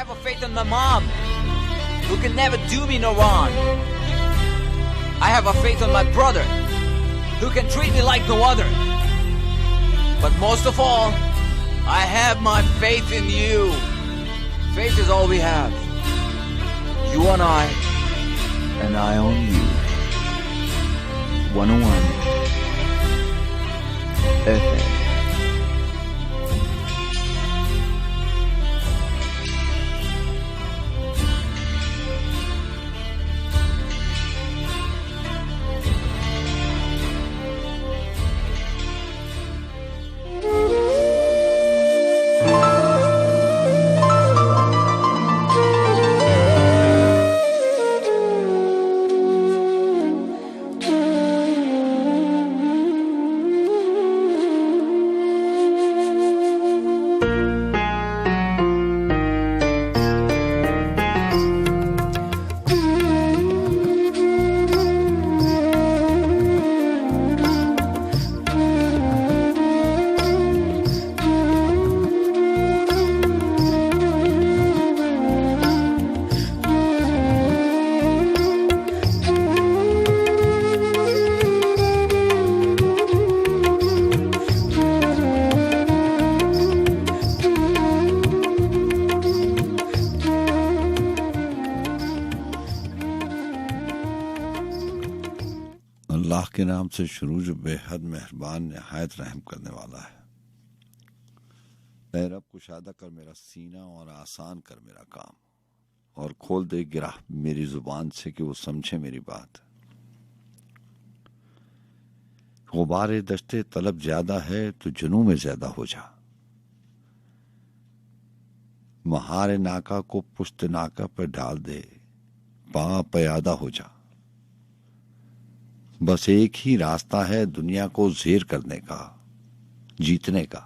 have a faith in my mom, who can never do me no wrong. I have a faith in my brother, who can treat me like no other. But most of all, I have my faith in you. Faith is all we have. You and I on you. 101 FM. अल्लाह के नाम से शुरू जो बेहद मेहरबान नहायत रहम करने वाला है। ऐ रब कुशादा कर मेरा सीना और आसान कर मेरा काम, और खोल दे गिराह मेरी जुबान से कि वो समझे मेरी बात। गुबारे दश्ते तलब ज्यादा है तो जुनू में ज्यादा हो जा। महारे नाका को पुश्त नाका पर डाल दे, पा प्यादा हो जा। बस एक ही रास्ता है दुनिया को ज़ेर करने का, जीतने का।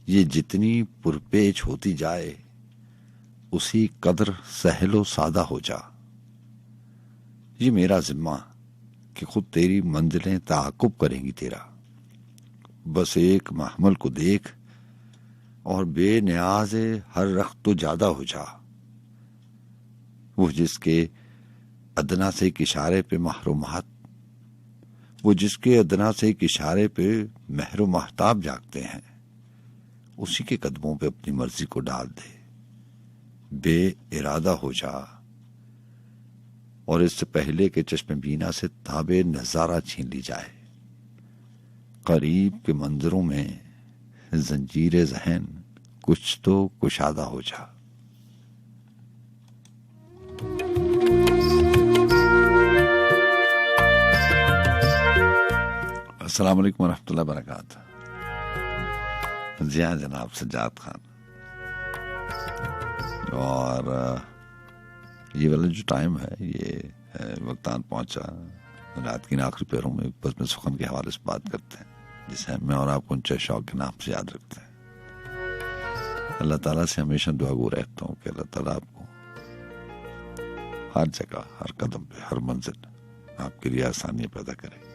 ये जितनी पुरपेच होती जाए उसी कदर सहलो सादा हो जा। ये मेरा जिम्मा कि खुद तेरी मंजिलें ताक़ुब करेंगी तेरा। बस एक महमल को देख और बेनियाज़े हर रख्त तो ज्यादा हो जा। वो जिसके अदना से एक इशारे पे महरुमात, वो जिसके अदना से एक इशारे पे महरो महताब जागते हैं, उसी के कदमों पे अपनी मर्जी को डाल दे। बे इरादा हो जा और इससे पहले के चश्मे बीना से ताबे नजारा छीन ली जाए। करीब के मंजरों में जंजीरे जहन कुछ तो कुशादा हो जा। अस्सलाम वालेकुम रहमतुल्लाहि व बरकातहू। जी हाँ जनाब, सज्जाद खान। और ये वाला जो टाइम है ये वक्तान पहुंचा रात की आखिरी पैरों में बज़्म सुखन के हवाले से बात करते हैं, जिसे मैं और आप उनचे शौक के नाम से याद रखते हैं। अल्लाह ताला से हमेशा दुआ गो रहता हूँ कि अल्लाह ताला आपको हर जगह, हर कदम पे, हर मंजिल आपके लिए आसानियां पैदा करे।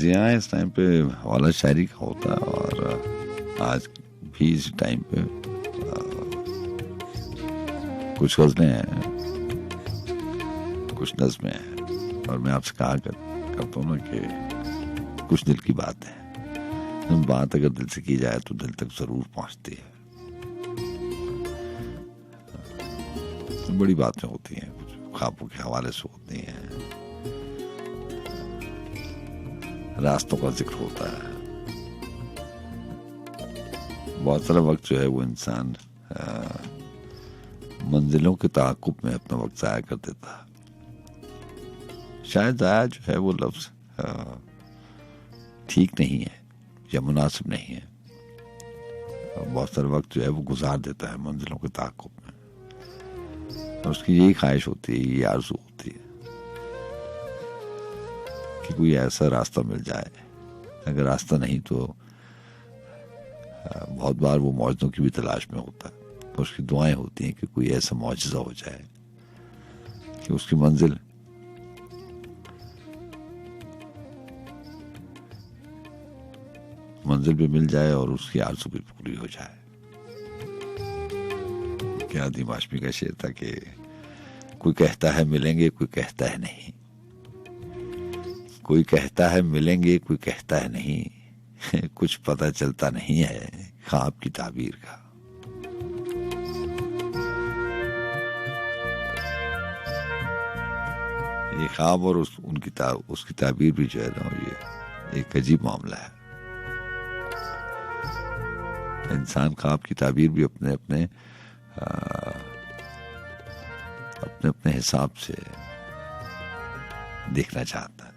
जी हाँ, इस टाइम पे हवाला शायरी का होता है और आज भी इस टाइम पे कुछ गज़लें हैं, कुछ नज़में हैं। और मैं आपसे कहा करता हूँ ना कि कुछ दिल की बात है, बात अगर दिल से की जाए तो दिल तक जरूर पहुँचती है। बड़ी बातें होती हैं, कुछ ख्वाबों के हवाले से होती हैं, रास्तों का जिक्र होता है। बहुत सारा वक्त जो है वो इंसान मंजिलों के ताक़ुब में अपना वक्त ज़ाया कर देता है। शायद ज़ाया जो है वो लफ्ज़ ठीक नहीं है या मुनासिब नहीं है। बहुत सारा वक्त जो है वो गुजार देता है मंजिलों के ताक़ुब में, और उसकी यही ख्वाहिश होती है, यही आरज़ू होती है कि कोई ऐसा रास्ता मिल जाए। अगर रास्ता नहीं तो बहुत बार वो मौजों की भी तलाश में होता है, और उसकी दुआएं होती हैं कि कोई ऐसा मौजज़ा हो जाए कि उसकी मंजिल भी मिल जाए और उसकी आरज़ू भी पूरी हो जाए। क्या दिमाशमी का शेर था कि कोई कहता है मिलेंगे, कोई कहता है नहीं, कोई कहता है मिलेंगे, कोई कहता है नहीं, कुछ पता चलता नहीं है ख्वाब की ताबीर का। ये ख्वाब और उसकी ताबीर भी जो है ना, ये एक अजीब मामला है। इंसान ख्वाब की ताबीर भी अपने अपने हिसाब से देखना चाहता है।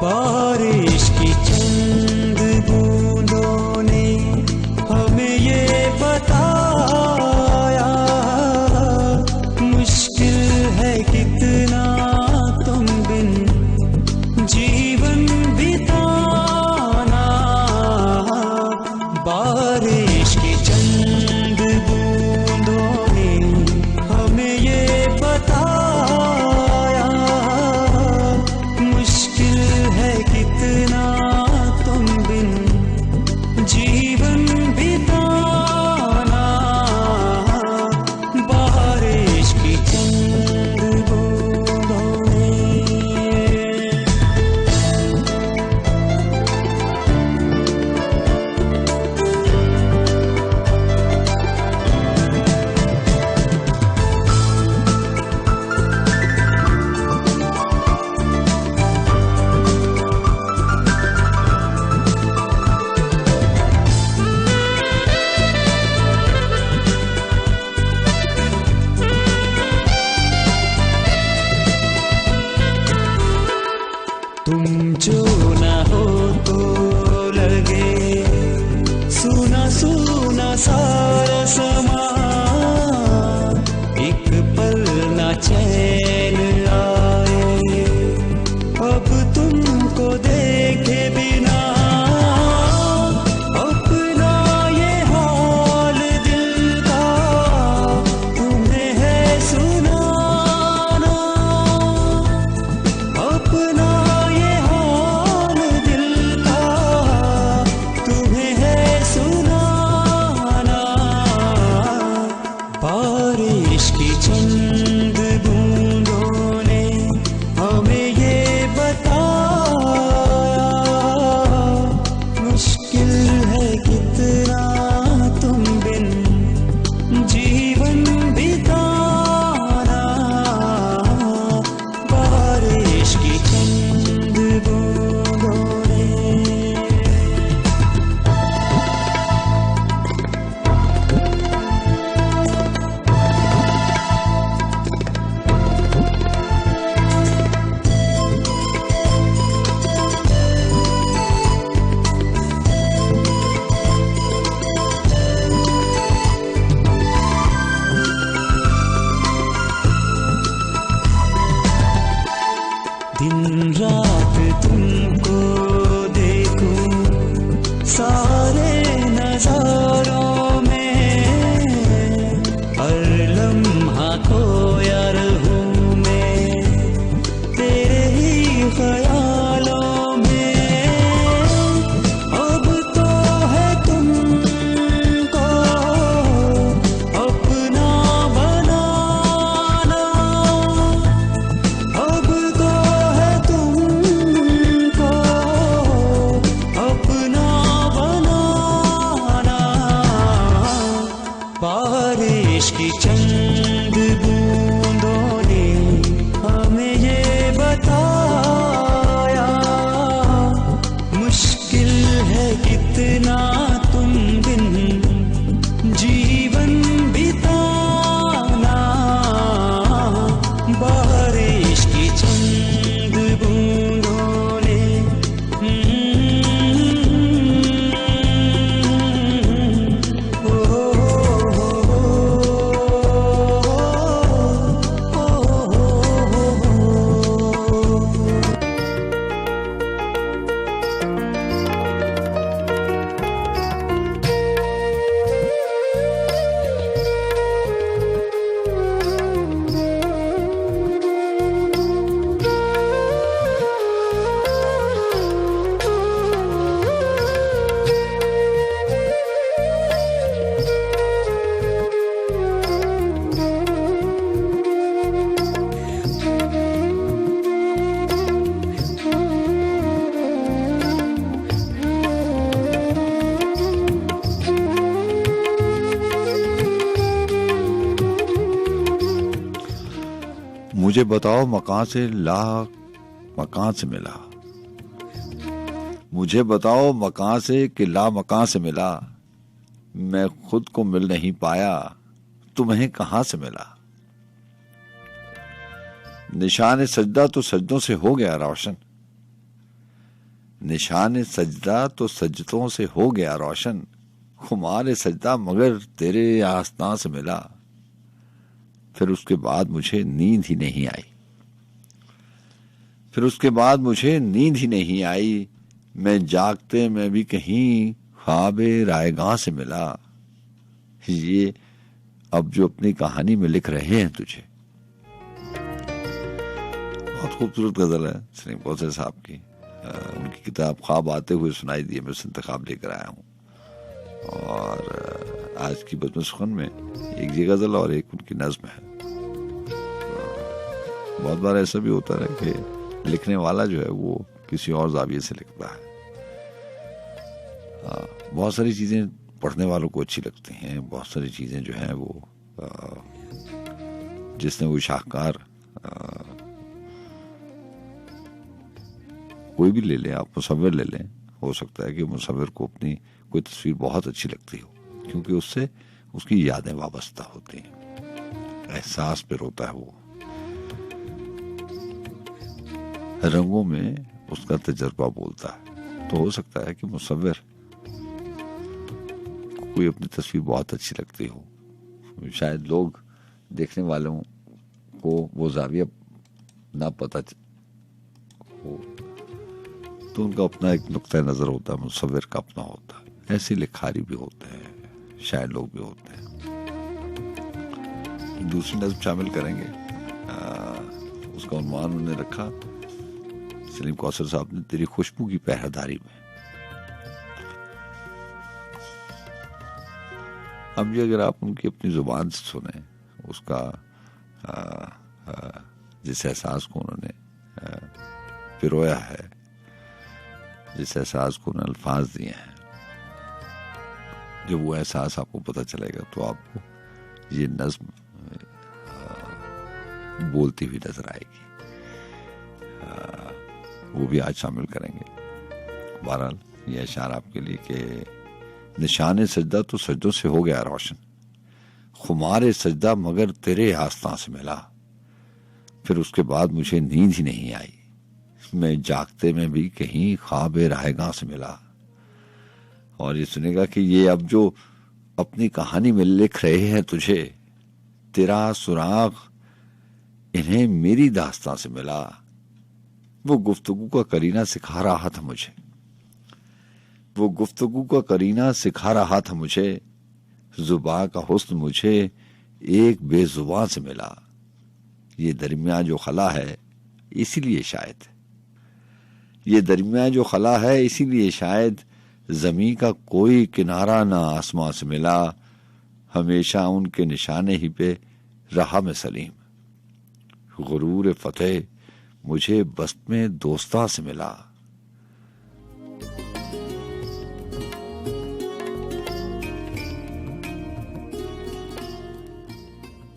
बारिश की चंद बूंदों ने हमें ये बताया, मुश्किल है कितना तुम बिन जीवन बिताना। बारिश की चंद बूंदों ने हमें ये बताया, मुश्किल है कितना तुम बिन जीवन बिताना। बारिश की चंद बूंदों ने तुम जो न हो तो लगे सुना सुना सारा समा, एक पल न चैन आए अब तुमको देखे बिना। अपना ये हाल दिल का तुम्हें है सुनाना, अपना बारिश की चंद बूंदों ने हमें ये बताया, मुश्किल है कितना तुम बिन जीवन बिताना। बारिश की चंद बूंदों ने दिन रात तुमको देखूं सारे नजारों में, हर लम्हा खोया रहूं मैं तेरे ही ख्यालों में। अब तो है तुमको अपना बनाना, अब तो है मुझे बताओ मकान से ला मकान से मिला, मुझे बताओ मकान से कि ला मकान से मिला, मैं खुद को मिल नहीं पाया, तुम्हें कहां से मिला। निशान सजदा तो सजदों से हो गया रोशन, निशान सजदा तो सजदों से हो गया रोशन, खुमार सजदा मगर तेरे आस्तां से मिला। फिर उसके बाद मुझे नींद ही नहीं आई, फिर उसके बाद मुझे नींद ही नहीं आई, मैं जागते में भी कहीं ख्वाबे रायगां से मिला। ये अब जो अपनी कहानी में लिख रहे हैं तुझे, बहुत खूबसूरत गजल है सलीम कौसर साहब की। उनकी किताब ख्वाब आते हुए सुनाई दिए, मैं उससे इंतखाब लेकर आया हूँ। और आज की बज़्म सुखन में एक ये गजल और एक उनकी नज्म है। बहुत बार ऐसा भी होता है कि लिखने वाला जो है वो किसी और जाविये से लिखता है। बहुत सारी चीजें पढ़ने वालों को अच्छी लगती हैं, बहुत सारी चीजें जो हैं वो जिसने वो शाहकार कोई भी ले लें, आप मुसव्विर ले लें, हो सकता है कि मुसव्विर को अपनी कोई तस्वीर बहुत अच्छी लगती हो, क्योंकि उससे उसकी यादें वाबस्ता होती हैं, एहसास पे रोता है वो, रंगों में उसका तजर्बा बोलता है। तो हो सकता है कि मुसव्विर कोई अपनी तस्वीर बहुत अच्छी लगती हो, शायद लोग देखने वालों को वो जाविया ना पता हो, तो उनका अपना एक नुक्ता नजर होता है, मुसव्विर का अपना होता है। ऐसे लिखारी भी होते हैं, शायर लोग भी होते हैं। दूसरी नज़्म शामिल करेंगे, उसका उन्वान उन्होंने रखा सलीम कौसर साहब ने, तेरी खुशबू की पहरेदारी में। अब ये अगर आप उनकी अपनी जुबान से सुने उसका जिस एहसास को उन्होंने पिरोया है, जिस एहसास को उन्होंने अल्फाज दिए हैं, जब वो एहसास आपको पता चलेगा तो आपको ये नज्म बोलती हुई नजर आएगी। वो भी आज शामिल करेंगे। बहरहाल ये इशारा आपके लिए कि निशान सजदा तो सजदों से हो गया रोशन, खुमार सजदा मगर तेरे आस्तां से मिला। फिर उसके बाद मुझे नींद ही नहीं आई, मैं जागते में भी कहीं ख्वाबे रायगां से मिला। और ये सुनेगा कि ये अब जो अपनी कहानी में लिख रहे हैं तुझे, तेरा सुराग इन्हें मेरी दास्तां से मिला। वो गुफ्तगू का करीना सिखा रहा था मुझे, वो गुफ्तगू का करीना सिखा रहा था मुझे, जुबा का हुस्न मुझे एक बेजुबान से मिला। ये दरमियान जो खला है इसीलिए शायद, ये दरमियान जो खला है इसीलिए शायद, जमी का कोई किनारा ना आसमां से मिला। हमेशा उनके निशाने ही पे रहा मैं सलीम, गुरूर फतेह मुझे बस्त में दोस्तां से मिला।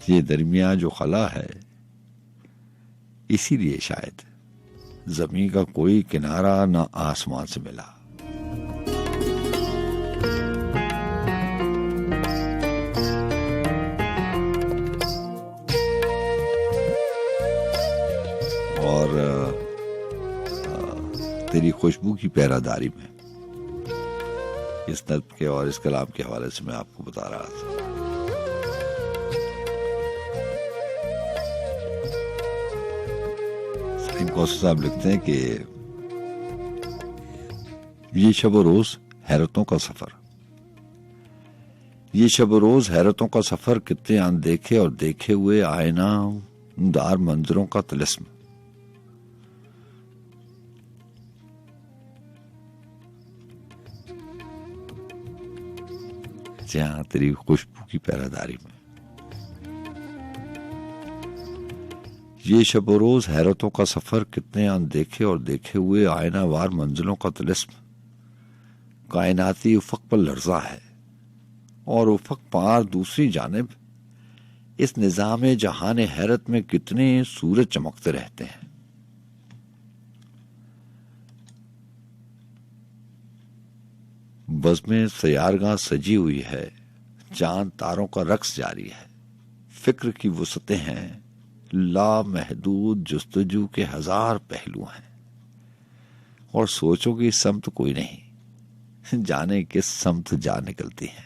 ये दरमियान जो खला है इसीलिए शायद, जमीन का कोई किनारा ना आसमान से मिला। और तेरी खुशबू की पहरादारी में, इस नज़्म के और इस कलाम के हवाले से मैं आपको बता रहा था। सलीम कौसर साहब लिखते हैं कि ये शब रोज हैरतों का सफर, ये शब रोज हैरतों का सफर, कितने अनदेखे और देखे हुए आईना दार मंजरों का तिलिस्म। जहां तेरी खुशबू की पहरेदारी में, ये शब रोज हैरतों का सफर, कितने अनदेखे और देखे हुए आईना वार मंजिलों का तिलिस्म। कायनाती उफक पर लर्जा है और उफक पार दूसरी जानिब इस निजाम जहान हैरत में कितने सूरज चमकते रहते हैं। बज़्म सयारगाह सजी हुई है, चांद तारों का रक्स जारी है। फिक्र की वुसअतें हैं, लामहदूद जुस्तजू के 1000 पहलू हैं, और सोचों की समत कोई नहीं, जाने किस समत जा निकलती है।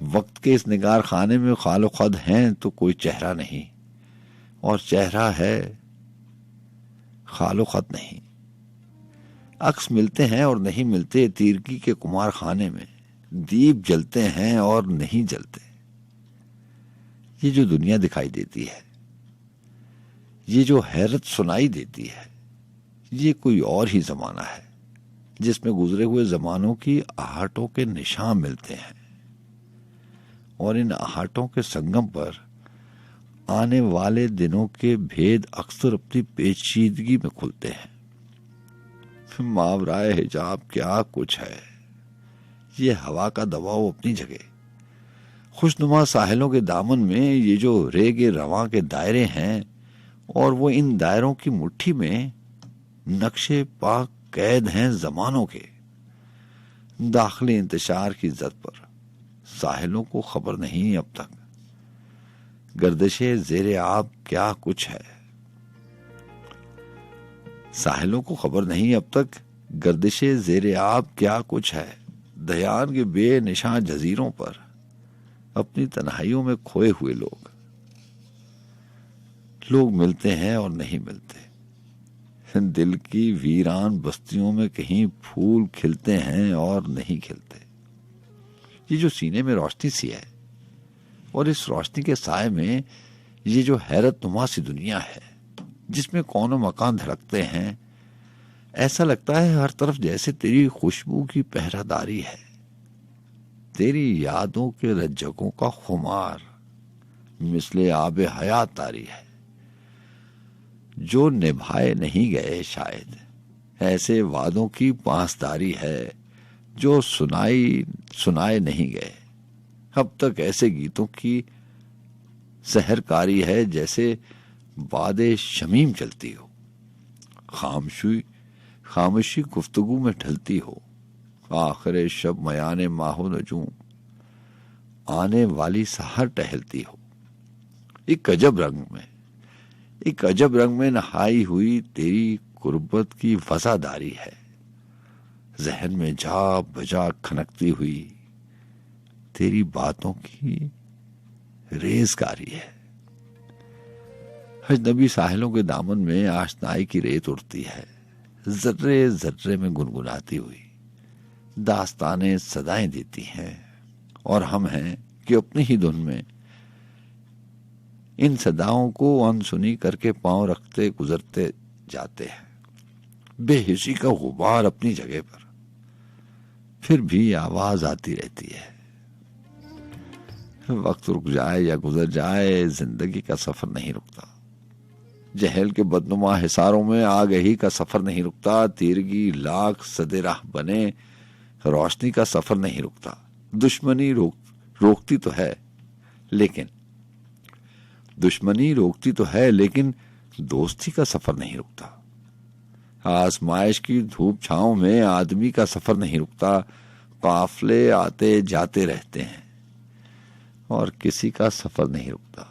वक्त के इस निगार खाने में खालो खद हैं तो कोई चेहरा नहीं, और चेहरा है खालो खद नहीं। अक्स मिलते हैं और नहीं मिलते तीरगी के कुमार खाने में, दीप जलते हैं और नहीं जलते। ये जो दुनिया दिखाई देती है, ये जो हैरत सुनाई देती है, ये कोई और ही जमाना है जिसमें गुजरे हुए जमानों की आहटों के निशान मिलते हैं, और इन आहटों के संगम पर आने वाले दिनों के भेद अक्सर अपनी पेचीदगी में खुलते हैं। मावराए हिजाब क्या कुछ है, ये हवा का दबाव अपनी जगह। खुशनुमा साहिलों के दामन में ये जो रेगे रवां के दायरे हैं, और वो इन दायरों की मुट्ठी में नक्शे पाक कैद हैं जमानों के। दाखिली इंतशार की जद पर साहिलों को खबर नहीं अब तक, गर्दिशे ज़ेरे आब क्या कुछ है। साहिलों को खबर नहीं अब तक, गर्दिशे ज़ेरे आब क्या कुछ है। दयान के बेनिशान जजीरों पर अपनी तन्हाइयों में खोए हुए लोग मिलते हैं और नहीं मिलते। दिल की वीरान बस्तियों में कहीं फूल खिलते हैं और नहीं खिलते। ये जो सीने में रोशनी सी है, और इस रोशनी के साए में ये जो हैरत नुमा सी दुनिया है, जिसमें कौनो मकान धड़कते हैं, ऐसा लगता है हर तरफ जैसे तेरी खुशबू की पहरादारी है, तेरी यादों के रज्जकों का खुमार मिसले आबे हयात तारी है। जो निभाए नहीं गए शायद ऐसे वादों की पासदारी है, जो सुनाए नहीं गए अब तक ऐसे गीतों की सहरकारी है, जैसे बादे शमीम चलती हो, खामोशी गुफ्तगू में ढलती हो, आखिर शब मयाने माहो नजूम आने वाली सहर टहलती हो। एक अजब रंग में नहाई हुई तेरी कुर्बत की वफादारी है, जहन में जा बजा खनकती हुई तेरी बातों की रेजगारी है। अजनबी साहिलों के दामन में आशनाई की रेत उड़ती है, जर्रे जर्रे में गुनगुनाती हुई दास्तानें सदाएं देती हैं, और हम हैं कि अपनी ही धुन में इन सदाओं को अनसुनी करके पांव रखते गुजरते जाते हैं। बेहिसी का गुबार अपनी जगह पर, फिर भी आवाज आती रहती है। वक्त रुक जाए या गुजर जाए, जिंदगी का सफर नहीं रुकता। जहल के बदनुमा हिसारों में आगही का सफर नहीं रुकता। तीरगी लाख सदे राह बने, रोशनी का सफर नहीं रुकता। दुश्मनी रोकती तो है लेकिन दोस्ती का सफर नहीं रुकता। आजमाइश की धूप छांव में आदमी का सफर नहीं रुकता। काफले आते जाते रहते हैं और किसी का सफर नहीं रुकता।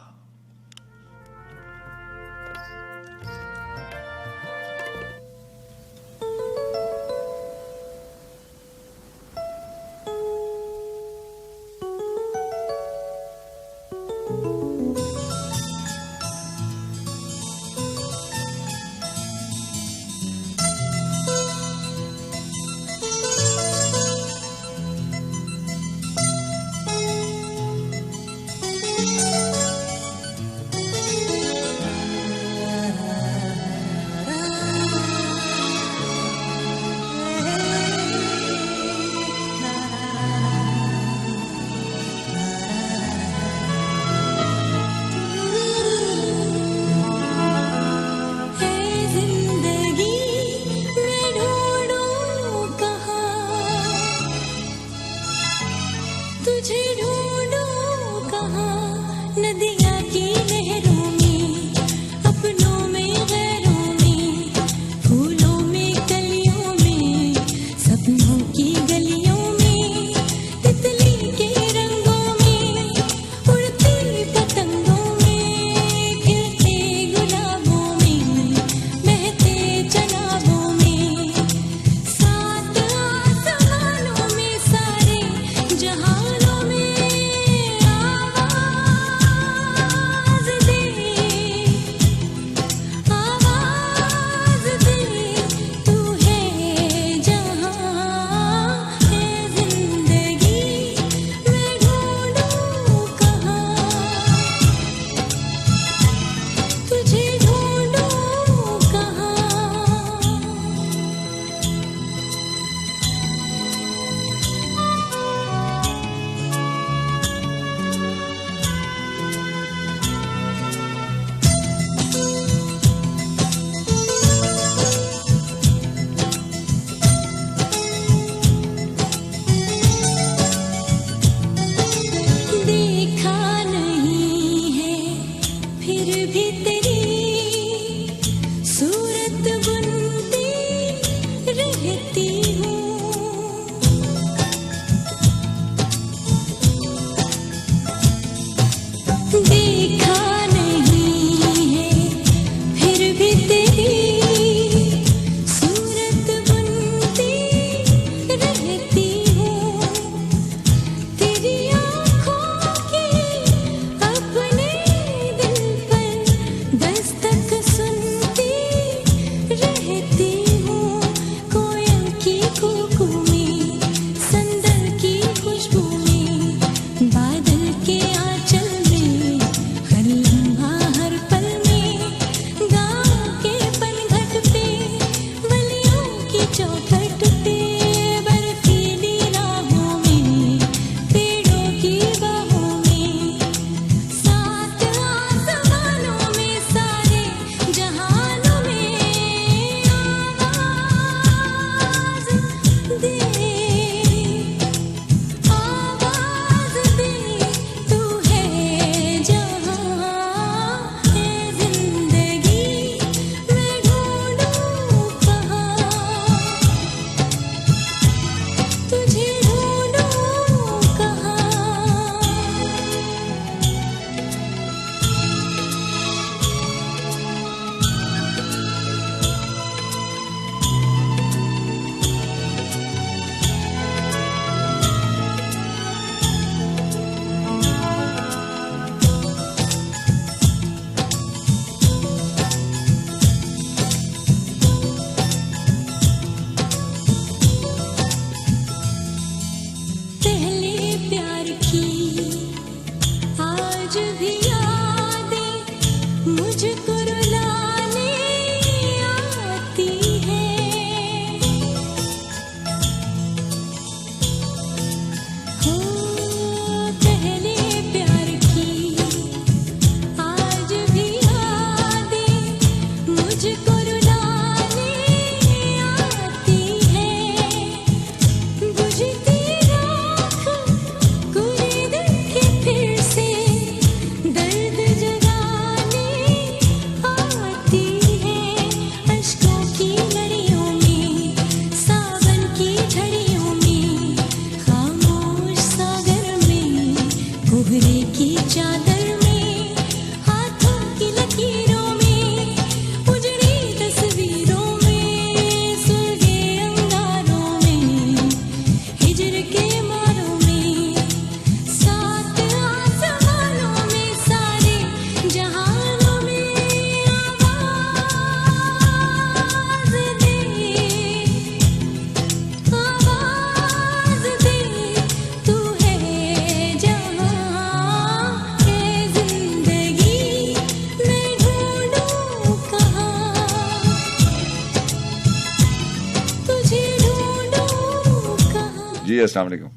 जी अस्सलाम वालेकुम।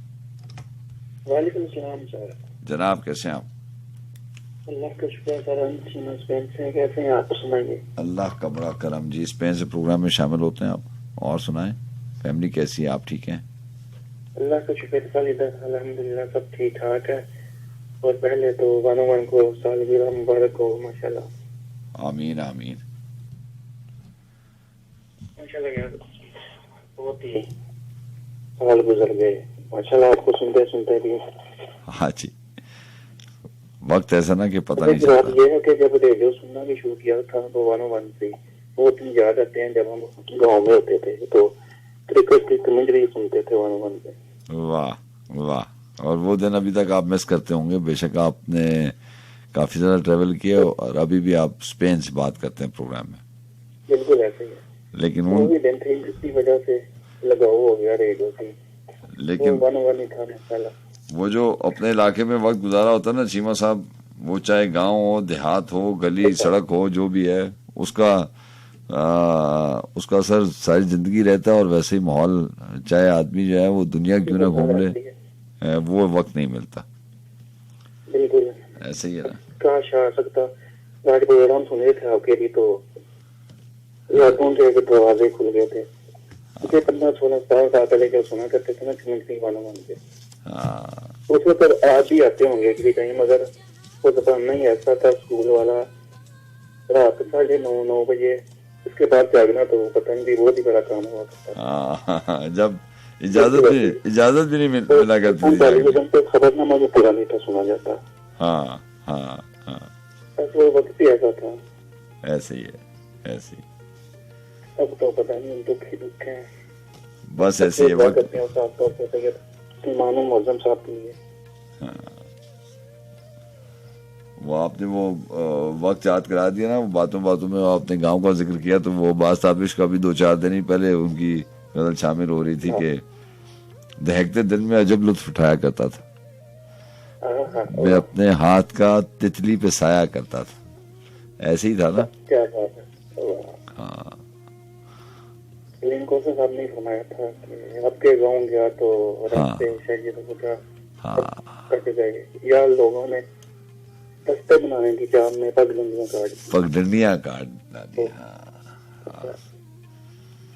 वालेकुम सलाम सर। जनाब कैसे हैं आप? अल्लाह का शुक्र सर, हम सीमा स्पेन से हैं। कैसे हैं आप सुनाइए? अल्लाह का बड़ा करम जी। स्पेन से प्रोग्राम में शामिल होते हैं आप, और सुनाएं, फैमिली कैसी है, आप ठीक हैं? अल्लाह का शुक्र सर, इधर अल्हम्दुलिल्लाह सब ठीक ठाक है। और पहले तो वानोवन को सालगिरह मुबारक हो माशाल्लाह। आमीन आमीन। माशाल्लाह यार, बहुत ही साल गुजर गए माशाल्लाह, आपको सुनते सुनते भी। हाँ जी, वक्त ऐसा ना कि पता नहीं एक बात चलता। ये है कि जब रेडियो सुनना भी शुरू किया था तो वानोवन से वो दिन याद आते हैं जब हम गाँव में होते थे तो क्रिकेट की कमेंट्री सुनते थे वानोवन पे। वाह वाह। और वो दिन अभी तक आप मिस करते होंगे, बेशक आपने काफी ज्यादा ट्रेवल किया और अभी भी आप स्पेन से बात करते हैं प्रोग्राम में। बिल्कुल ऐसे ही है, लेकिन वो उन भी दिन थे जिसकी वजह से लगाव हो गया रेडियो से। लेकिन वो वानोवन ही था माशाल्लाह। वो जो अपने इलाके में वक्त गुजारा होता है ना चीमा साहब, वो चाहे गांव हो, देहात हो, गली सड़क हो, जो भी है, उसका असर सारी जिंदगी रहता है। और वैसे ही माहौल, चाहे आदमी जो है वो दुनिया क्यों ना घूम ले, वो वक्त नहीं मिलता। बिल्कुल ऐसे ही है ना। काश आ सकता। आज प्रोग्राम सुन रहे थे आपके भी तो रातों के दरवाजे खुल गए थे। 15-16 साल पहले जब सुना करते थे ना कमेंट्री वानोवन पे, हाँ उस वक्त आज भी आते होंगे कि कहीं, मगर वो जमाना ही ऐसा था स्कूल वाला। रात 9:30 बजे उसके बाद जागना तो पता नहीं, बहुत ही बड़ा काम हुआ करता था। हाँ, जब इजाजत भी नहीं मिला करती थी। टेलीविजन पे खबरनामा जो पुरानी था सुना जाता। हाँ हाँ हाँ, बस वो वक्त ही ऐसा था। ऐसे ही है, ऐसे ही। अब तो पता नहीं, दुख ही दुख है। बस ऐसे ही है वक्त। करते हैं साफ तौर पे सैयद इमाम मुअज्जम साहब के लिए। वो आपने वो वक्त याद करा दिया ना, वो बातों बातों में आपने गांव का जिक्र किया, तो वो बास ताबिश का भी 2-4 दिन ही पहले उनकी गजल शामिल हो रही थी कि दहकते दिन में अजब लुत्फ उठाया करता था, मैं अपने हाथ का तितली पे साया करता था। ऐसे ही था ना। क्या बात है। हाँ, लिंको से साहब ने फरमाया था कि आपके गाँव गया तो रास्ते शरीर का कट गए, या लोगों ने रास्ते बनाने की चाह में पगडंडियां काट डाली। हाँ,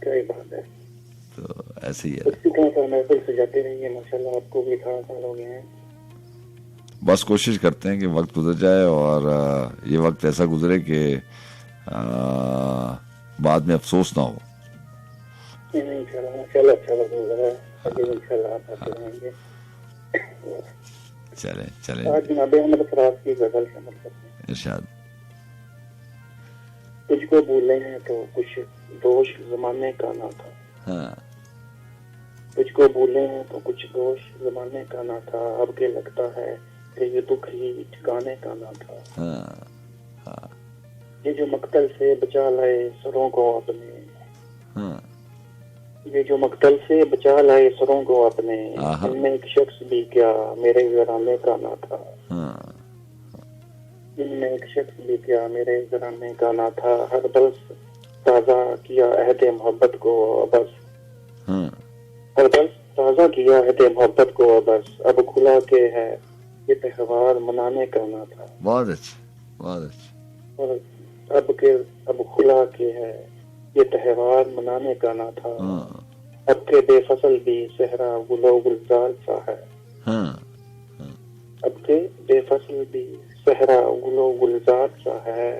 क्या ही बात है। तो ऐसे ही है। इसी तरह से महफिल सजाते रहिए माशाल्लाह, आपको भी 18 साल हो गए हैं। बस कोशिश करते हैं कि वक्त गुजर जाए और ये वक्त ऐसा गुजरे कि बाद में अफसोस ना हो। इंशाल्लाह अच्छा वक्त गुजरा है, अभी इंशाल्लाह आप आते रहेंगे। चले चले। आज जनाब अहमद फराज की गजल शामिल करते हैं। इरशाद। तुझको भूले हैं तो कुछ दोष जमाने का ना था। हाँ, तुझको भूले हैं तो कुछ दोष जमाने का ना था, अब के लगता है कि ये दुख ही ठिकाने का ना था। हाँ, हाँ, ये जो मक्तल से बचा लाए सरों को अपने, हाँ, ये जो मक्तल से बचा लाए सरों को अपने, इनमें एक शख्स भी क्या मेरे घराने का ना था। हाँ, इनमें एक शख्स भी क्या मेरे घराने का ना था, हर बरस ताजा किया अहद मोहब्बत को बस, हर बरस ताजा किया अहद मोहब्बत को बस, अब खुला के है ये त्योहार मनाने का ना था। बहुत अच्छा, बहुत अच्छा। और अब खुला के है ये त्योहार मनाने का ना था, अब के बेफसल भी सहरा गुलो गुलजार सा है। अब के बेफसल भी सहरा गुलो गुलजार सा है,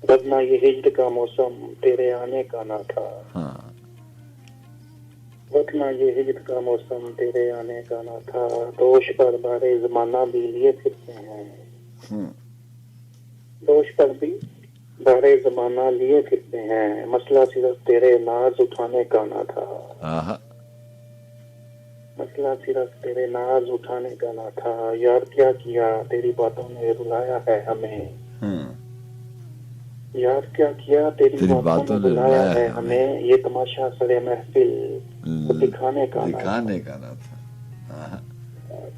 वरना ये हिज्र का मौसम तेरे आने का ना था। वरना ये हिज्र का मौसम तेरे आने का ना था, दोष पर बारे जमाना भी लिए फिरते हैं। दोष पर भी बारे जमाना लिए फिरते हैं, मसला सिर्फ तेरे नाज उठाने का ना था। मसला सिर्फ तेरे नाज उठाने का ना था, यार क्या किया तेरी बातों ने रुलाया है हमें। यार क्या किया तेरी बातों ने रुलाया है हमें, ये तमाशा सरे महफिल दिखाने का ना था।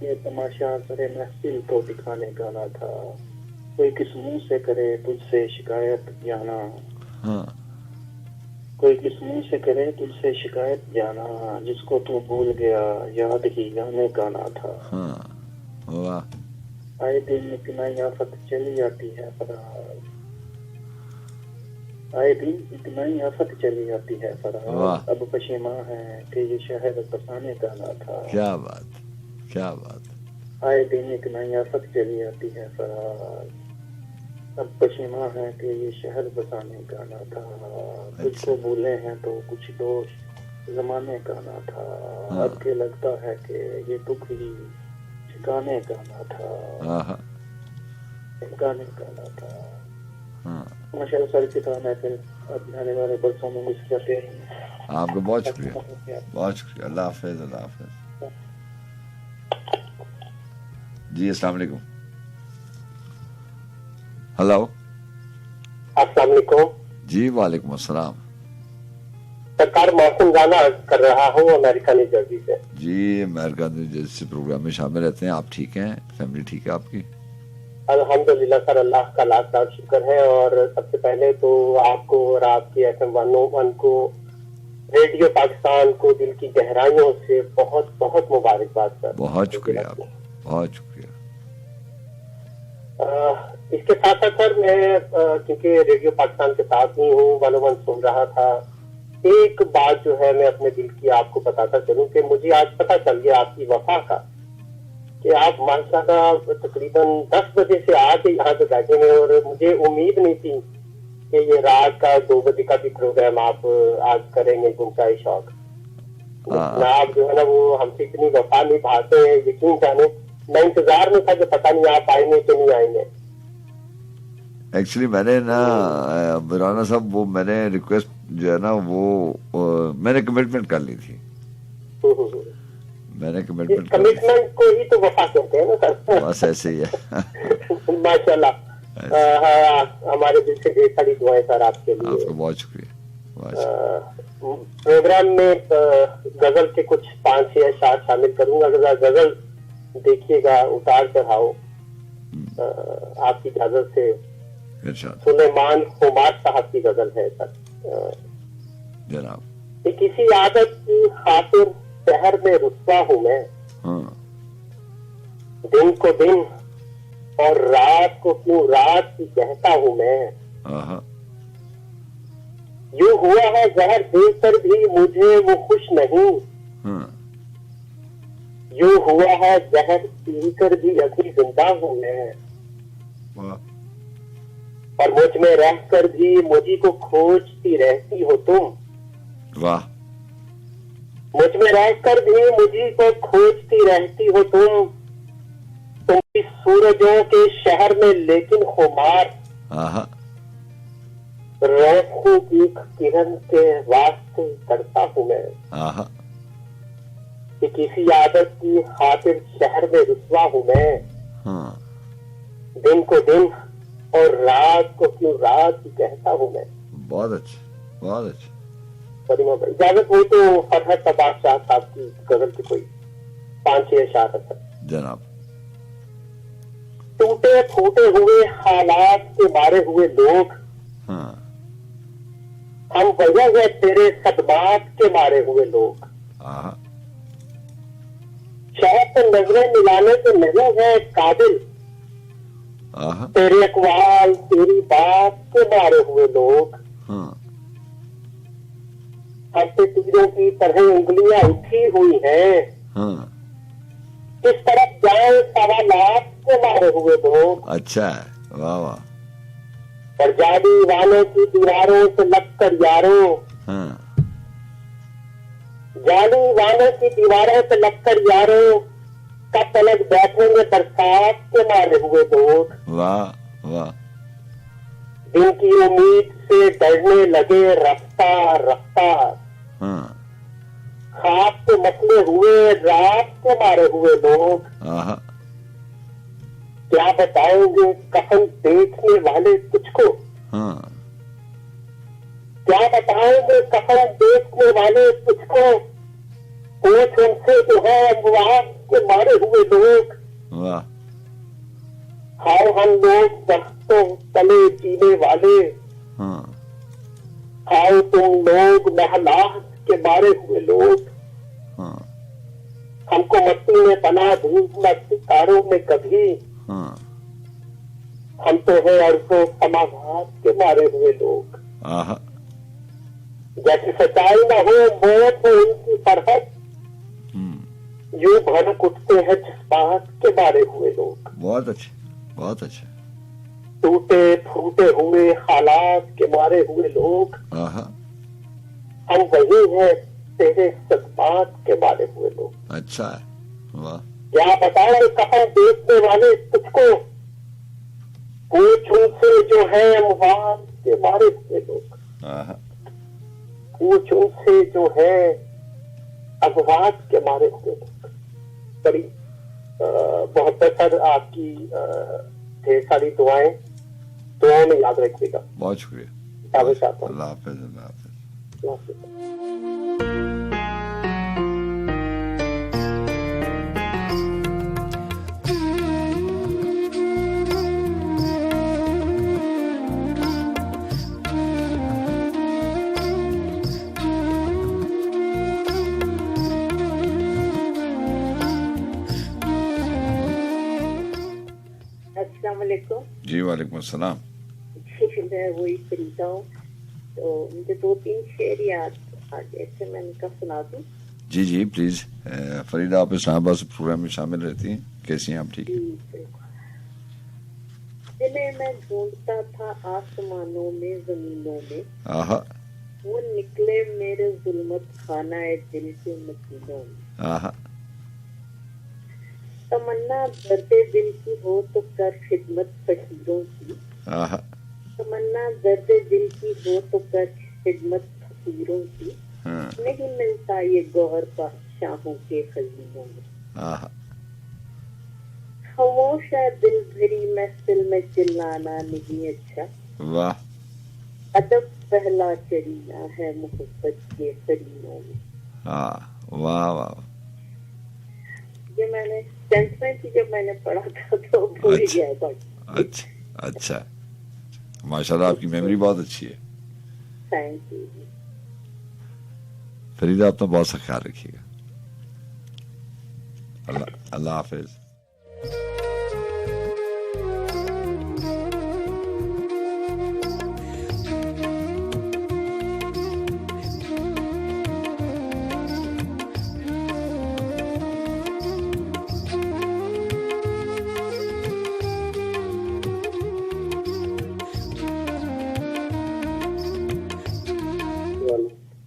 ये तमाशा सरे महफिल तो दिखाने का ना था, कोई किस मुंह से करे तुझसे शिकायत या ना। कोई किस्में से करे तुझसे शिकायत जाना, जिसको तू भूल गया याद ही जाने गाना था। हाँ वाह। आए दिन इतना ही आफत चली जाती है फरार, आए दिन इतना ही आफत चली जाती है फरार, अब पशेमा है कि ये शहर बसाने का ना था। क्या बात, क्या बात। आए दिन इतना ही आफत चली जाती है फरार, अब पशेमा है कि ये शहर बसाने का ना था। तुझको भूले हैं तो कुछ दोष जमाने का ना था, अब के लगता है कि ये दुख ही ठिकाने का ना था, ठिकाने का ना था। माशाअल्लाह सारी किताब है, फिर अब आने वाले बरसों में मिल जाते हैं। आपको बहुत शुक्रिया, बहुत शुक्रिया। अल्लाह हाफिज, अल्लाह हाफिज। जी अस्सलाम वालेकुम। हेलो, अस्सलाम वालेकुम। जी वालेकुम अस्सलाम। सरकार मौसम गाना कर रहा हूँ अमेरिका न्यू जर्सी से। जी अमेरिका न्यू जर्सी प्रोग्राम में शामिल रहते हैं। आप ठीक हैं? फैमिली ठीक है आपकी? अल्हम्दुलिल्लाह सर, अल्लाह का लाख लाख शुक्र है। और सबसे पहले तो आपको और आपकी FM 101 को, रेडियो पाकिस्तान को दिल की गहराइयों से बहुत बहुत मुबारकबाद सर। बहुत शुक्रिया आपका, बहुत शुक्रिया। इसके साथ साथ सर मैं क्योंकि रेडियो पाकिस्तान के साथ ही हूँ, 101 सुन रहा था, एक बात जो है मैं अपने दिल की आपको बताता चलूं कि मुझे आज पता चल गया आपकी वफा का, कि आप माशाल्लाह तकरीबन 10 बजे से आज यहाँ पे बैठे हैं और मुझे उम्मीद नहीं थी कि ये रात का 2 बजे का भी प्रोग्राम आप आज करेंगे। गुमचाई शौक आप जो है ना वो हमसे इतनी वफा निभाते हैं, यकीन जाने मैं इंतजार में था कि पता नहीं आप आएंगे कि नहीं आएंगे। एक्चुअली मैंने ना राना साहब वो मैंने रिक्वेस्ट जो है ना वो मैंने कमिटमेंट कर ली थी। मैंने कमिटमेंट को ही तो वफा कहते हैं ना सर। बस ऐसे ही है। माशाल्लाह, हमारे दिल से ढेर सारी दुआएं सर आपके लिए। आपका बहुत शुक्रिया। प्रोग्राम में गजल के कुछ 5-6 अशआर शामिल करूंगा। गजल देखिएगा उतार चढ़ाओ आपकी इजाजत से। सुलेमान खुमार साहब की गजल है सर। जनाब। किसी आदत की खातिर शहर में रुस्वा हूँ मैं, दिन को दिन और रात को क्यों रात की कहता हूँ मैं। यूं हुआ है जहर देकर भी मुझे वो खुश नहीं, यूं हुआ है जहर पीकर भी अभी जिंदा हूँ मैं। और मुझ में रहकर भी मुझी को खोजती रहती हो तुम। वाह। मुझ में रहकर भी मुझी को खोजती रहती हो तुम इस सूरजों के शहर में, लेकिन खुमार रोशनी की किरण के वास्ते करता हूँ मैं। कि किसी आदत की खातिर शहर में रुस्वा हूँ मैं, दिन को दिन और रात को क्यों रात की कहता हूँ मैं। बहुत अच्छा, बहुत अच्छा। इजाजत हुई तो फरहत बादशाह साहब की गजल की कोई 5-6 अशआर है जनाब। टूटे फूटे हुए हालात के मारे हुए लोग, हम वजह है तेरे सदमात के मारे हुए लोग। शायद तो नजरें मिलाने से नहीं है काबिल, तेरे अकवाल तेरी बात के मारे हुए लोग। हमसे तीरों की तरह उंगलियां उठी हुई हैं, किस तरफ जाए सवालात के मारे हुए लोग। अच्छा, वाह वाह। और जादू वालों की दीवारों से लगकर यारों, जादू वालों की दीवारों से लगकर यारों, कब तलक बैठेंगे बरसात के मारे हुए लोग। वाह वाह। दिन की उम्मीद से डरने लगे रफ्ता रफ्ता, खाब के मसले हुए रात के मारे हुए लोग। क्या बताएंगे कफन देखने वाले तुझको, क्या बताएंगे कफन देखने वाले तुझको, पूछ उनसे जो है अमवात के मारे हुए लोग। हाय हम लोग दरख्तों तले जीने वाले, आओ तुम लोग महलात के मारे हुए लोग, हाँ हमको मस्ती में बना ढूंढना सितारों में कभी, हाँ हम तो है अरसों समाघात के मारे हुए लोग। आहा जैसे सच्चाई न हो मौत हो उनकी सरहद, यूं भड़क उठते हैं जज्बात के मारे हुए लोग। बहुत अच्छे, बहुत अच्छे। टूटे फूटे हुए हालात के मारे हुए लोग, आहा हम वही हैं तेरे जज्बात के मारे हुए लोग। अच्छा है, वाह। क्या बताएं कफन देखने वाले तुझको, पूछ उनसे जो है अमवात के मारे हुए लोग, आहा पूछ उनसे जो है अमवात के मारे हुए लोग। बड़ी बहुत सर आपकी ढेर सारी दुआएं में याद रखिएगा। बहुत शुक्रिया। अल्लाह हाफिज, अल्लाह हाफिज। जी वालेकुम अस्सलाम। मैं वही फरीदा हूँ, तो मुझे 2-3 शेर याद आ गए थे, मैं इनका सुना दूँ? जी जी प्लीज। फरीदा, आप इस्लामाबाद से प्रोग्राम में शामिल रहती हैं, कैसी हैं आप? ठीक है। जिन्हें मैं ढूंढता था आसमानों में जमीनों में, आहा वो निकले मेरे जुल्मत खाना है दिल के मसीनों में। आहा तमन्ना दर्दे दिल की हो तो कर खिदमत फकीरों की, आहा तमन्ना दर्दे दिल की हो तो कर खिदमत फकीरों की, हाँ नहीं मिलता ये गौहर बादशाहों के खजीनों में। आहा खामोश है दिल भरी महफिल में चिल्लाना नहीं अच्छा, वाह। अदब पहला करीना है मोहब्बत के करीनों में। हाँ वाह वाह। ये मैंने 10th में थी जब मैंने पढ़ा था, तो भूल गया था। अच्छा अच्छा, माशाल्लाह आपकी मेमोरी बहुत अच्छी है। Thank you. फरीदा, अपना बहुत सा ख्याल रखिएगा। अल्लाह हाफिज।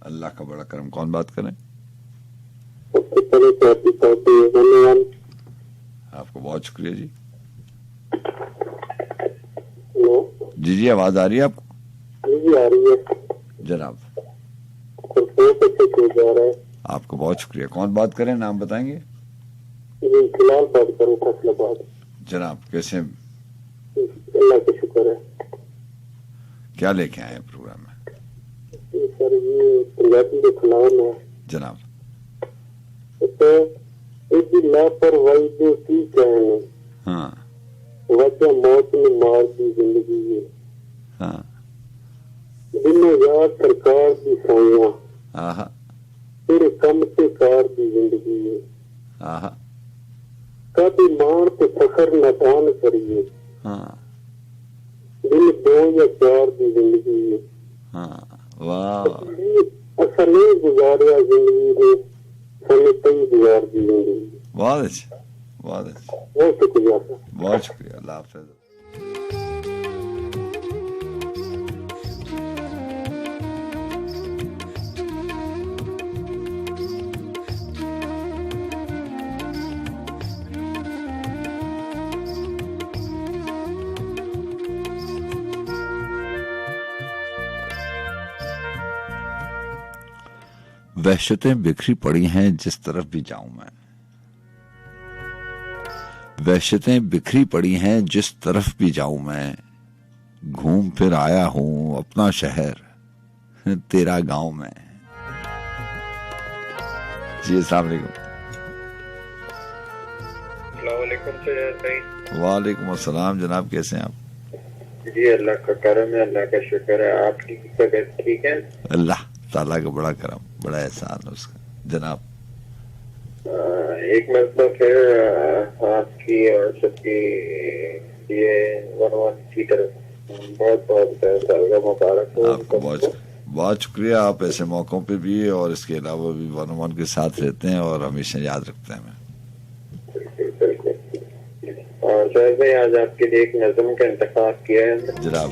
अल्लाह का बड़ा करम। कौन बात करें? आपको बहुत शुक्रिया जी। जी जी, आवाज आ रही है आपको? जी आ रही है जनाब। है। आपको बहुत शुक्रिया। कौन बात करें, नाम बताएंगे? जी फिलहाल बात करूँ फैसलाबाद। जनाब कैसे? अल्लाह का शुक्र है। क्या लेके आए प्रोग्राम में? सर ये पंजाबी के खिलाफ है जनाब। तो एक लापरवाही जो की कहने, हाँ वजह मौत ने मार दी जिंदगी है। हाँ दिनों याद सरकार की साइयां, आहा तेरे कम से कार की जिंदगी है। आहा कभी मान तो फखर नदान करिए, हाँ दिन 2 या 4 की जिंदगी है। हाँ वाह। असल नहीं गुजारिया जिंदगी में, समय कई गुजार दी जिंदगी। बहुत अच्छा, बहुत अच्छा, बहुत शुक्रिया सर। बहुत शुक्रिया। अल्लाह हाफिज। वहशतें बिखरी पड़ी हैं जिस तरफ भी जाऊं मैं, वहशतें बिखरी पड़ी हैं जिस तरफ भी जाऊं मैं, घूम फिर आया हूं अपना शहर तेरा गांव में। जी अस्सलाम वालेकुम। वालेकुम अस्सलाम जनाब, कैसे हैं आप? जी अल्लाह का करम है, अल्लाह का शुक्र है। आपकी तबीयत ठीक है? अल्लाह ताला का बड़ा करम, बड़ा एहसान है उसका जनाब। एक मतलब फिर आपकी और सबकी ये वनवन की तरफ बहुत बहुत साल का मुबारक हो। आपको बहुत बहुत शुक्रिया। आप ऐसे मौकों पे भी और इसके अलावा भी वन वन के साथ रहते हैं और हमेशा याद रखते हैं हमें। बिल्कुल। और सर भाई आज आपके लिए एक नज़म का इंतखाब किया है। जनाब।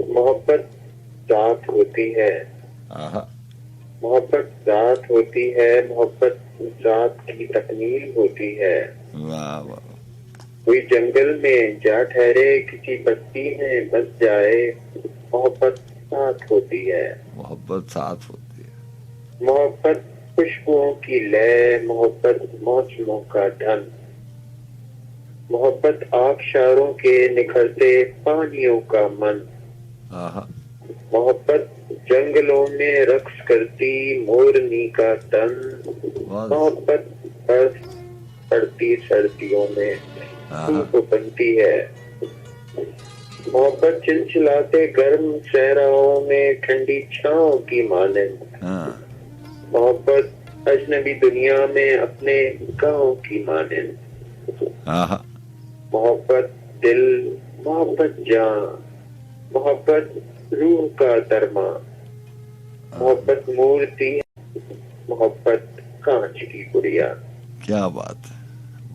मोहब्बत जात होती है, आहा। मोहब्बत जात होती है, मोहब्बत जात की तकमील होती है। वाह वाह। कोई जंगल में जा ठहरे, किसी बस्ती में बस जाए, मोहब्बत साथ होती है। मोहब्बत साथ होती है। मोहब्बत खुशबुओं की लय, मोहब्बत मौसमों का ढंग, मोहब्बत आबशारों के निखरते पानियों का मन, आहा। मोहब्बत जंगलों में रक्स करती मोरनी का तन, मोहब्बत बर्फ पड़ती सर्दियों में धूप बनती है। मोहब्बत चिलचिलाते गर्म सहराओं में ठंडी छांव की मानंद, मोहब्बत अजनबी दुनिया में अपने गांव की मानंद, मोहब्बत दिल, मोहब्बत जान, मोहब्बत रूह का दरमा, मोहब्बत मूर्ति, मोहब्बत कांच की गुड़िया। क्या बात है।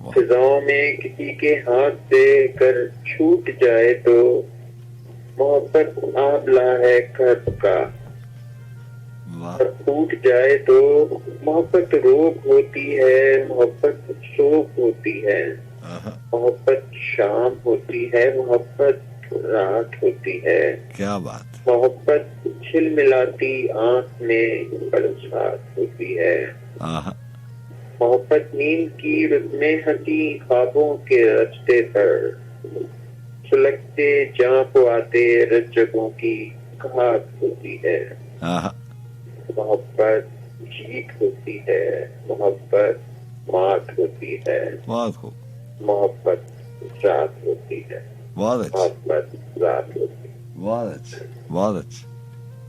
फिजाओं में किसी के हाथ से कर छूट जाए तो मोहब्बत आबला है कर्ब का, और टूट जाए तो मोहब्बत रोग होती है, मोहब्बत शोक होती है, मोहब्बत शाम होती है, मोहब्बत रात होती है। क्या बात। मोहब्बत झिलमिलाती आंख में बरसात होती है। मोहब्बत नींद की रुत में हंसी ख्वाबों के रास्ते पर सुलगते जांप आते रज्जकों की घात होती है। मोहब्बत जीत होती है, मोहब्बत मात होती है, मोहब्बत रात होती है, मोहब्बत रात होती है। बहुत अच्छा, बहुत अच्छा।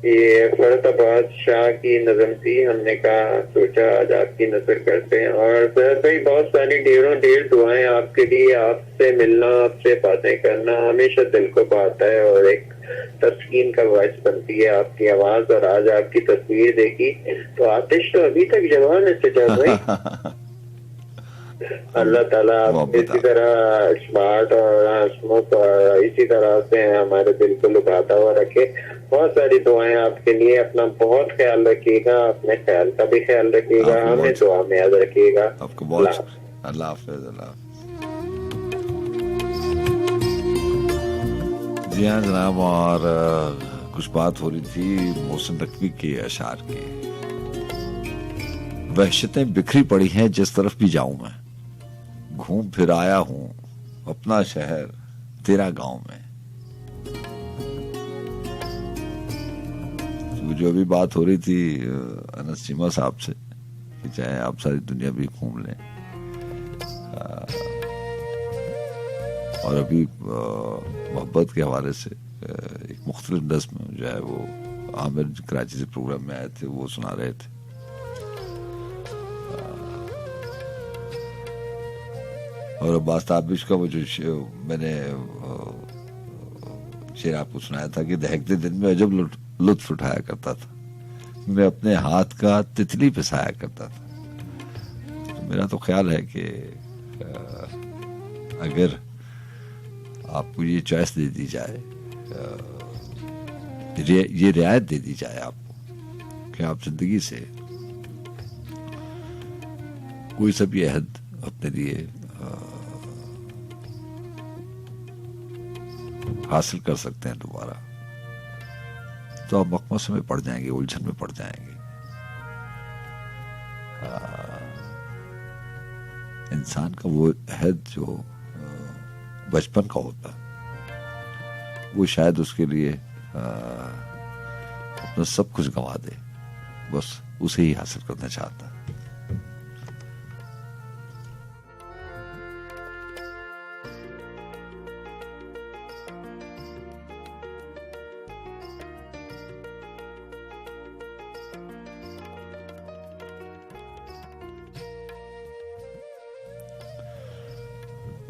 ये फरीदाबाद शाह की नज़म थी। हमने कहा सोचा आज आपकी नजर करते हैं। और सर भाई बहुत सारी ढेर दुआएं आपके लिए। आपसे मिलना, आपसे बातें करना हमेशा दिल को भाता है और एक तस्कीन का बायस बनती है आपकी आवाज। और आज आपकी तस्वीर देखी तो आतिश तो अभी तक जवान है सजा भाई। अल्लाह ताला आप इसी तरह स्मार्ट और हंसमुख और इसी तरह से हमारे दिल को लुभाता हुआ रखे। बहुत सारी दुआएं आपके लिए। अपना बहुत ख्याल रखिएगा, अपने ख्याल का भी ख्याल रखिएगा, हमें दुआ में याद रखिएगा। आपको बहुत अल्लाह हाफिज़। जी हाँ जनाब। और कुछ बात हो रही थी मोहसिन नकवी के अशार की। वहशतें बिखरी पड़ी हैं जिस तरफ भी जाऊं मैं, घूम फिर आया हूं अपना शहर तेरा गांव में। जो भी बात हो रही थी अनस चीमा साहब से कि चाहे आप सारी दुनिया भी घूम लें, और अभी मोहब्बत के हवाले से एक मुख्तलिफ नज़्म जो है वो आमिर कराची से प्रोग्राम में आए थे, वो सुना रहे थे। और अब्बास ताबिश का वो जो मैंने शेर आपको सुनाया था कि दहकते दिन में अजब लुत्फ उठाया करता था, मैं अपने हाथ का तितली पिसाया करता था। तो मेरा तो ख्याल है कि अगर आपको ये चॉइस दे दी जाए, ये रियायत दे दी जाए आपको कि आप जिंदगी से कोई सा भी अहद अपने लिए हासिल कर सकते हैं दोबारा, तो आप मकमस में पड़ जाएंगे, उलझन में पड़ जाएंगे। इंसान का वो अहद जो बचपन का होता है, वो शायद उसके लिए अपना सब कुछ गंवा दे, बस उसे ही हासिल करना चाहता है।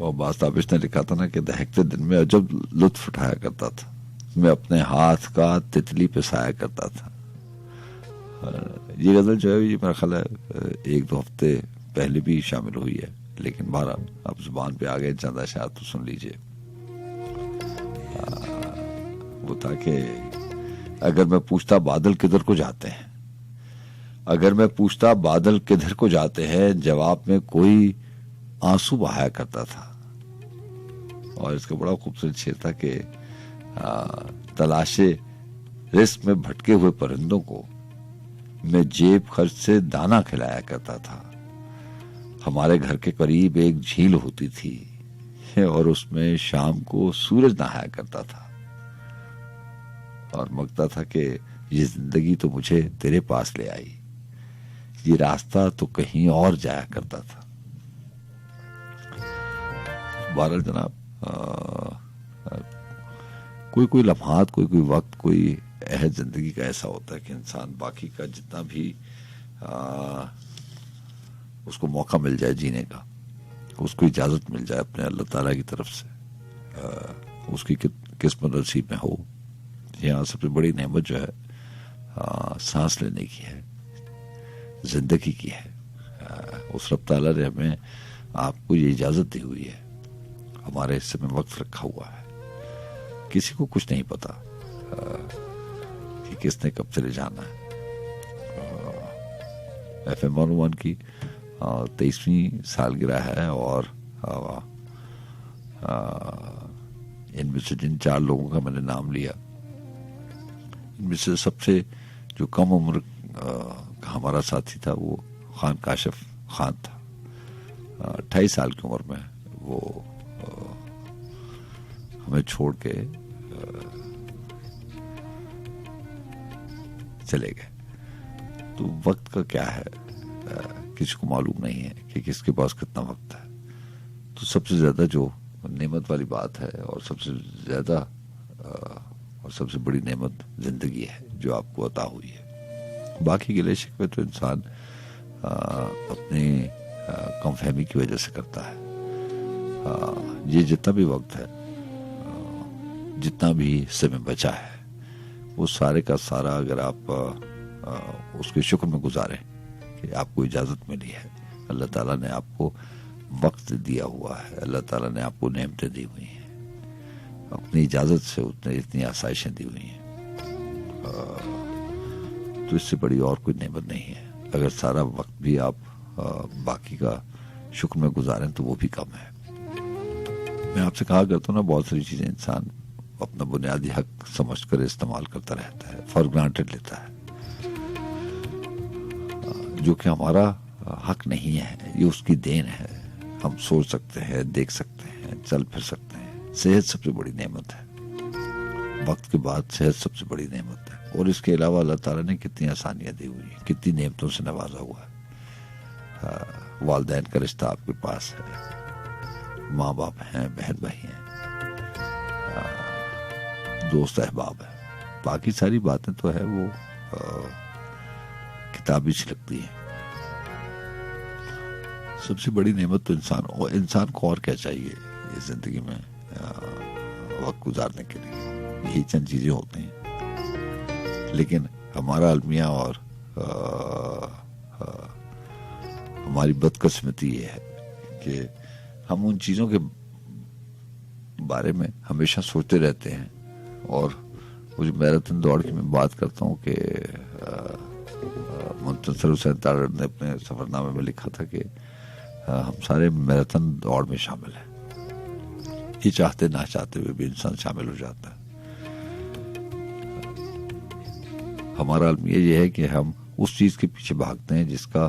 और मास्ताबिश ने लिखा था ना कि दहकते दिन में अजब लुत्फ उठाया करता था, मैं अपने हाथ का तितली पे साया करता था। ये गजल जो है ये मेरा ख्याल है 1-2 हफ्ते पहले भी शामिल हुई है, लेकिन बहरहाल अब जुबान पे आ गए चंदा शाह तो सुन लीजिए। वो था कि अगर मैं पूछता बादल किधर को जाते हैं, अगर मैं पूछता बादल किधर को जाते हैं, जवाब में कोई आंसू बहाया करता था। और इसका बड़ा खूबसूरत शेर था कि तलाशे रिस्क में भटके हुए परिंदों को मैं जेब खर्च से दाना खिलाया करता था। हमारे घर के करीब एक झील होती थी और उसमें शाम को सूरज नहाया करता था और मांगता था कि ये जिंदगी तो मुझे तेरे पास ले आई, ये रास्ता तो कहीं और जाया करता था। बहरहाल जनाब, कोई लम्हात, कोई वक्त, कोई अहद जिंदगी का ऐसा होता है कि इंसान बाकी का जितना भी उसको मौका मिल जाए जीने का, उसको इजाजत मिल जाए अपने अल्लाह ताला की तरफ से, उसकी किस्मत नसीब में हो। यहाँ सबसे बड़ी नेमत जो है सांस लेने की है, जिंदगी की है। उस रब ताला ने हमें आपको ये इजाजत दी हुई है, हमारे हिस्से में वक्त रखा हुआ है। किसी को कुछ नहीं पता कि किसने कब चले जाना है। FM 101 की 23वीं सालगिरह है और इनमें से जिन 4 लोगों का मैंने नाम लिया, इनमें से सबसे जो कम उम्र का हमारा साथी था वो खान काशिफ खान था। 28 साल की उम्र में वो हमें छोड़ के चले गए। तो वक्त का क्या है किसी को मालूम नहीं है कि किसके पास कितना वक्त है। तो सबसे ज्यादा जो नेमत वाली बात है और सबसे ज्यादा और सबसे बड़ी नेमत जिंदगी है जो आपको अता हुई है। बाकी गिले शिकवे तो इंसान अपनी कमफहमी की वजह से करता है। ये जितना भी वक्त है, जितना भी समय बचा है, वो सारे का सारा अगर आप उसके शुक्र में गुजारें कि आपको इजाजत मिली है, अल्लाह ताला ने आपको वक्त दिया हुआ है, अल्लाह ताला ने आपको नेमतें दी हुई हैं, अपनी इजाजत से उतने इतनी आसाइशें दी हुई हैं, तो इससे बड़ी और कोई नेमत नहीं है। अगर सारा वक्त भी आप बाकी का शुक्र में गुजारें तो वो भी कम है। मैं आपसे कहा करता हूँ ना, बहुत सारी चीजें इंसान अपना बुनियादी हक समझकर इस्तेमाल करता रहता है, फॉर ग्रांटेड लेता है, जो कि हमारा हक नहीं है, ये उसकी देन है। हम सोच सकते हैं, देख सकते हैं, चल फिर सकते हैं। सेहत सबसे बड़ी नेमत है, वक्त के बाद सेहत सबसे बड़ी नेमत है। और इसके अलावा अल्लाह ताला ने कितनी आसानियां दी हुई है, कितनी नेमतों से नवाजा हुआ है। वालिदैन का रिश्ता आपके पास है, माँ बाप हैं, बहन भाई हैं, दोस्त अहबाब है। बाकी सारी बातें तो है वो किताबी सी लगती है। सबसे बड़ी नेमत तो इंसान को और क्या चाहिए इस जिंदगी में वक्त गुजारने के लिए, यही चंद चीजें होती हैं। लेकिन हमारा अलमिया और हमारी बदकिस्मती ये है कि हम उन चीजों के बारे में हमेशा सोचते रहते हैं। और वो जो मैराथन दौड़ की मैं बात करता हूँ कि मुंतसर हुसैन तारड़ ने अपने सफरनामे में लिखा था कि हम सारे मैराथन दौड़ में शामिल हैं। ये चाहते ना चाहते हुए भी इंसान शामिल हो जाता है। हमारा अलमिया ये है कि हम उस चीज के पीछे भागते हैं जिसका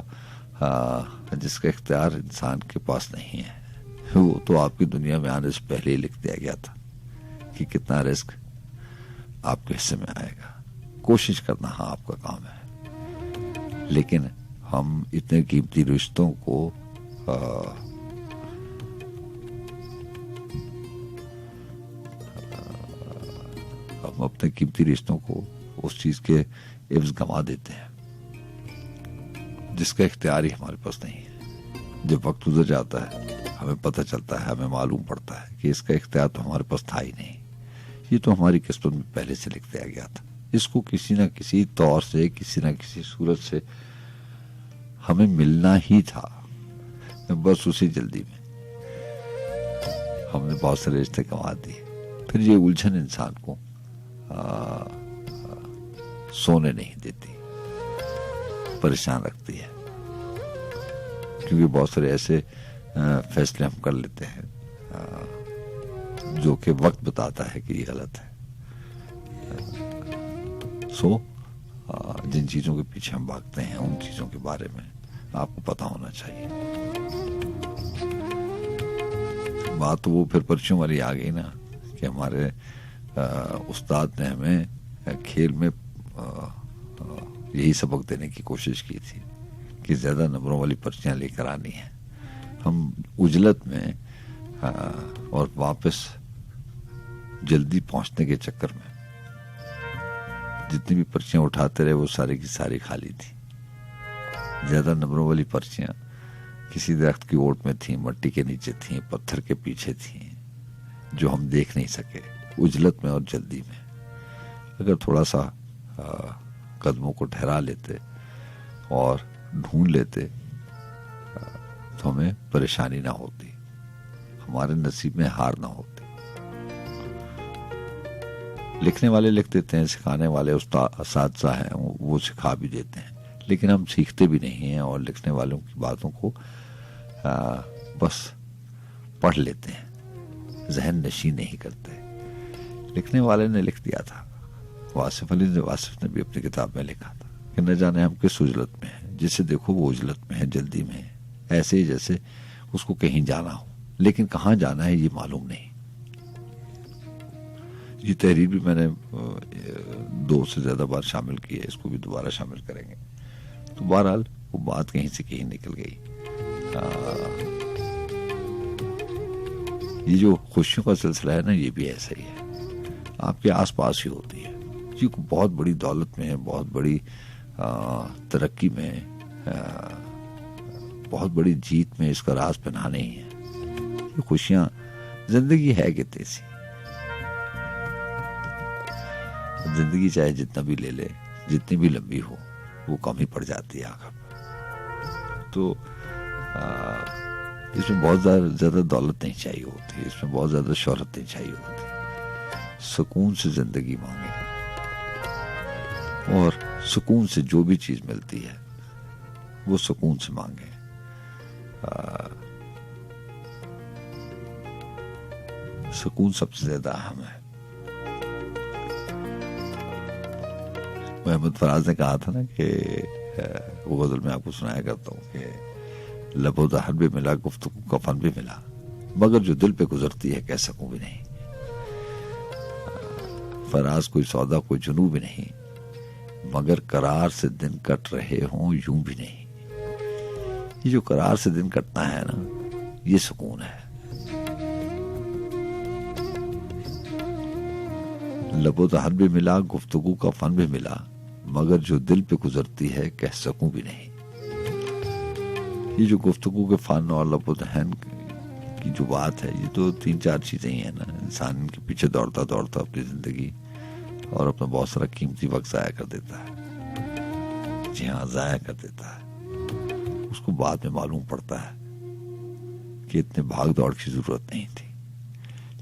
इख्तियार इंसान के पास नहीं है। वो तो आपकी दुनिया में आने से पहले ही लिख दिया गया था कि कितना रिस्क आपके हिस्से में आएगा। कोशिश करना हाँ आपका काम है, लेकिन हम इतने कीमती रिश्तों को हम अपने कीमती रिश्तों को उस चीज के इव्ज गंवा देते हैं जिसका इख्तियार ही हमारे पास नहीं है। जब वक्त गुजर जाता है हमें पता चलता है, हमें मालूम पड़ता है कि इसका इख्तियार तो हमारे पास था ही नहीं, ये तो हमारी किस्मत में पहले से लिख दिया गया था। इसको किसी न किसी तौर से, किसी न किसी सूरत से हमें मिलना ही था। बस उसी जल्दी में हमने बहुत सारे रिश्ते गंवा दिए। फिर ये उलझन इंसान को सोने नहीं देती, परेशान रखती है, क्योंकि बहुत सारे ऐसे फैसले हम कर लेते हैं जो कि वक्त बताता है कि ये गलत है। जिन चीजों के पीछे हम भागते हैं उन चीजों के बारे में आपको पता होना चाहिए। बात तो वो फिर पर्चियों वाली आ गई ना कि हमारे उस्ताद ने हमें खेल में यही सबक देने की कोशिश की थी कि ज्यादा नंबरों वाली पर्चियां लेकर आनी है। हम उजलत में और वापस जल्दी पहुंचने के चक्कर में जितनी भी पर्चियां उठाते रहे वो सारी की सारी खाली थी। ज्यादा नंबरों वाली पर्चियां किसी दरख्त की ओट में थी, मट्टी के नीचे थी, पत्थर के पीछे थी, जो हम देख नहीं सके उजलत में और जल्दी में। अगर थोड़ा सा कदमों को ठहरा लेते और ढूंढ लेते तो हमें परेशानी ना होती, हमारे नसीब में हार ना होती। लिखने वाले लिख देते हैं, सिखाने वाले उस्ताद हैं वो सिखा भी देते हैं, लेकिन हम सीखते भी नहीं हैं और लिखने वालों की बातों को बस पढ़ लेते हैं, जहन नशी नहीं करते। लिखने वाले ने लिख दिया था, वासिफ अली वासिफ ने भी अपनी किताब में लिखा था कि न जाने हम किस उजलत में हैं, जिसे देखो वो उजलत में है, जल्दी में है, ऐसे ही जैसे उसको कहीं जाना हो, लेकिन कहाँ जाना है ये मालूम नहीं। ये तहरीर भी मैंने 2 से ज्यादा बार शामिल की है, इसको भी दोबारा शामिल करेंगे। तो बहरहाल वो बात कहीं से कहीं निकल गई। ये जो खुशियों का सिलसिला है ना, ये भी ऐसा ही है, आपके आसपास ही होती है। ये बहुत बड़ी दौलत में है, बहुत बड़ी तरक्की में, बहुत बड़ी जीत में इसका राज पना नहीं है। ये खुशियां, जिंदगी है कितनी सी, जिंदगी चाहे जितना भी ले ले, जितनी भी लंबी हो, वो कम ही पड़ जाती है आखिर में। तो इसमें बहुत ज्यादा दौलत नहीं चाहिए होती, इसमें बहुत ज्यादा शोहरत नहीं चाहिए होती। सुकून से जिंदगी मांगे और सुकून से जो भी चीज मिलती है वो सुकून से मांगे। सुकून सबसे ज्यादा अहम है। मोहम्मद फराज ने कहा था ना कि वो गजल में आपको सुनाया करता हूँ कि लबो दहन भी मिला, गुफ्तगू कफन भी मिला, मगर जो दिल पे गुजरती है कह सकूं भी नहीं। फराज कोई सौदा कोई जुनू भी नहीं, मगर करार से दिन कट रहे हों यूं भी नहीं। ये जो करार से दिन कटना है ना, ये सुकून है। लबो दहन भी मिला, गुफ्तगू का फन भी मिला, मगर जो दिल पे गुजरती है कह सकूं भी नहीं। ये जो गुफ्तगू के फन और लबो दहन की जो बात है, ये तो 3-4 चीजें ही है ना। इंसान के पीछे दौड़ता दौड़ता अपनी जिंदगी और अपना बहुत सारा कीमती वक्त जाया कर देता है। जी हाँ, जाया कर देता है। उसको बाद में मालूम पड़ता है कि इतने भाग दौड़ की जरूरत नहीं थी,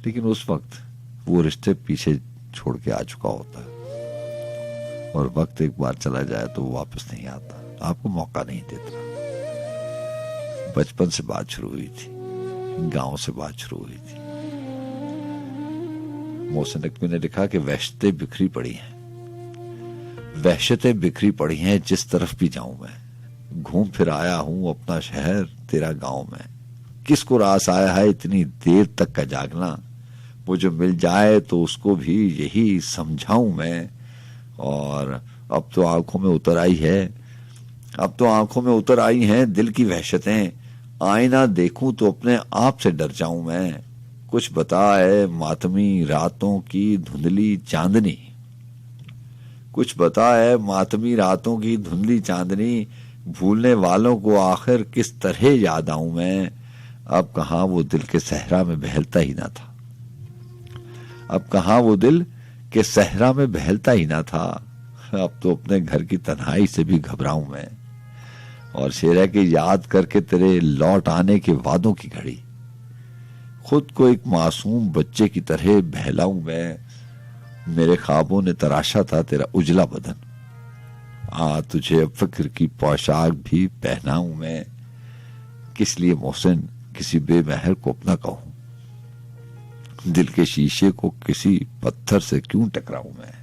लेकिन उस वक्त वो रिश्ते पीछे छोड़ के आ चुका होता है और वक्त एक बार चला जाए तो वो वापस नहीं आता, आपको मौका नहीं देता। बचपन से बात शुरू हुई थी, गांव से बात शुरू हुई थी। मोहसिन नकवी ने लिखा कि वहशतें बिखरी पड़ी हैं, वहशतें बिखरी पड़ी हैं, जिस तरफ भी जाऊं मैं, घूम फिर आया हूं अपना शहर तेरा गांव में। किसको रास आया है इतनी देर तक का जागना, वो जो मिल जाए तो उसको भी यही समझाऊं मैं। और अब तो आंखों में उतर आई है, अब तो आंखों में उतर आई हैं दिल की वहशतें, आईना देखूं तो अपने आप से डर जाऊं मैं। कुछ बताए मातमी रातों की धुंधली चांदनी, कुछ बताए मातमी रातों की धुंधली चांदनी, भूलने वालों को आखिर किस तरह याद आऊं मैं। अब कहां वो दिल के सहरा में बहलता ही ना था, अब कहां वो दिल के सहरा में बहलता ही ना था। अब तो अपने घर की तन्हाई से भी घबराऊं मैं, और शेर है कि याद करके तेरे लौट आने के वादों की घड़ी खुद को एक मासूम बच्चे की तरह बहलाऊं मैं। मेरे ख्वाबों ने तराशा था तेरा उजला बदन, तुझे अब फिक्र की पोशाक भी पहनाऊं मैं। किस लिए मोहसिन किसी बेमहर को अपना कहूं, दिल के शीशे को किसी पत्थर से क्यों टकराऊं मैं।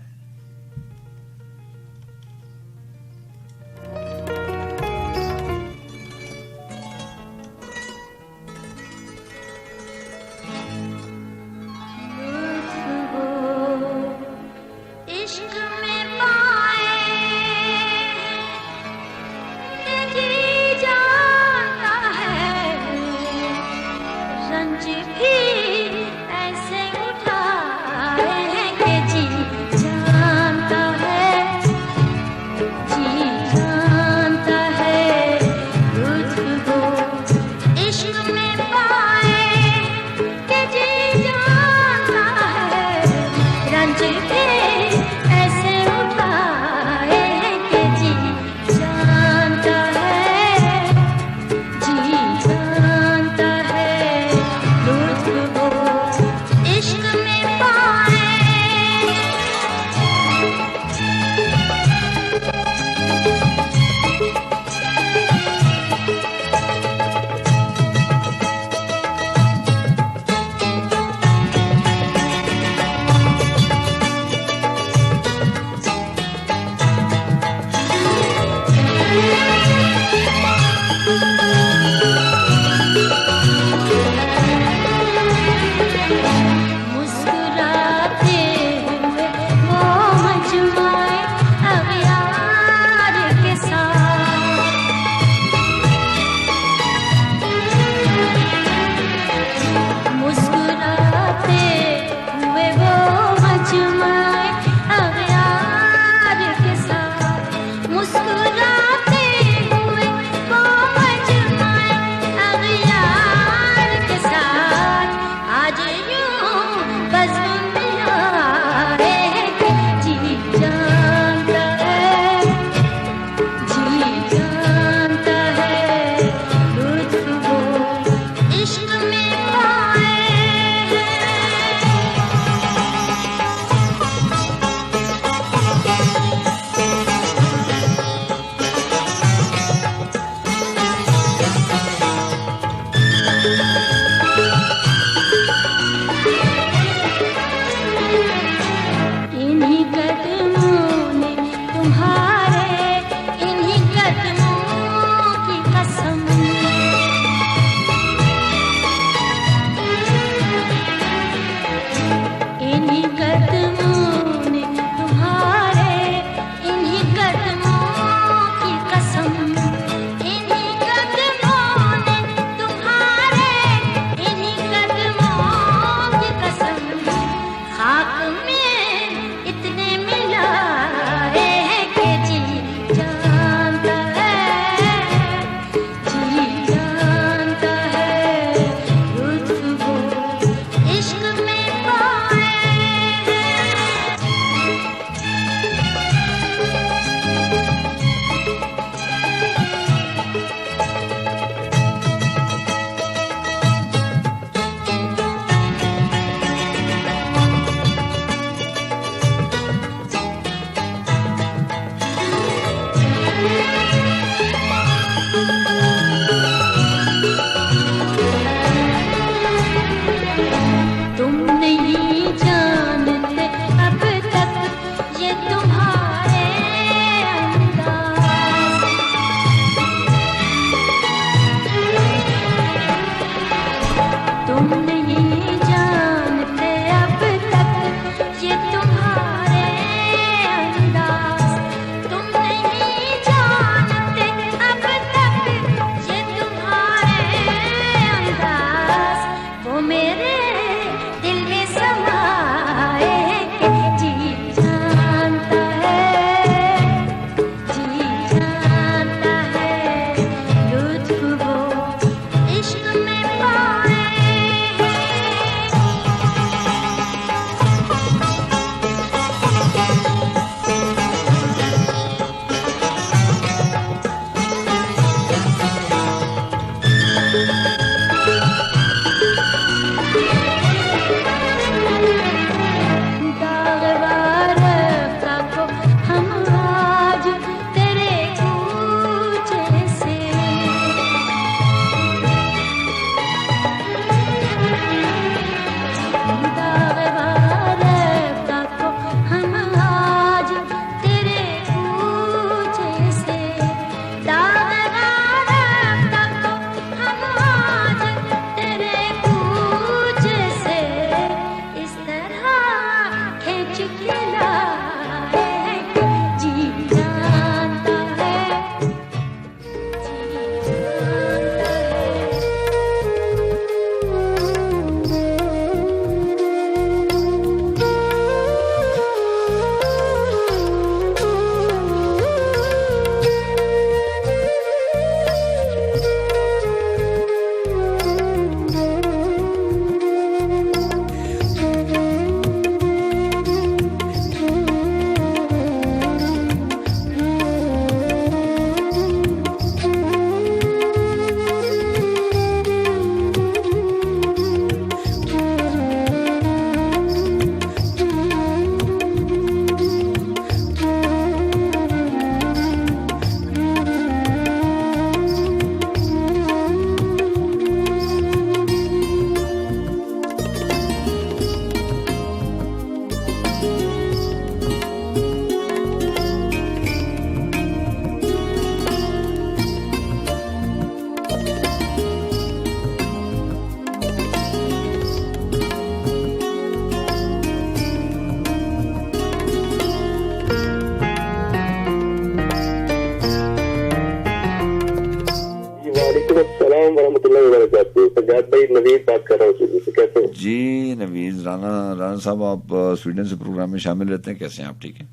जानना ही मैंने चाहती हूँ। सजाद भाई, नवीद बात कर रहा हूँ स्वीडन से, कैसे हैं? जी नवीद, राणा साहब, आप स्वीडन से प्रोग्राम में शामिल रहते हैं, कैसे हैं आप? ठीक है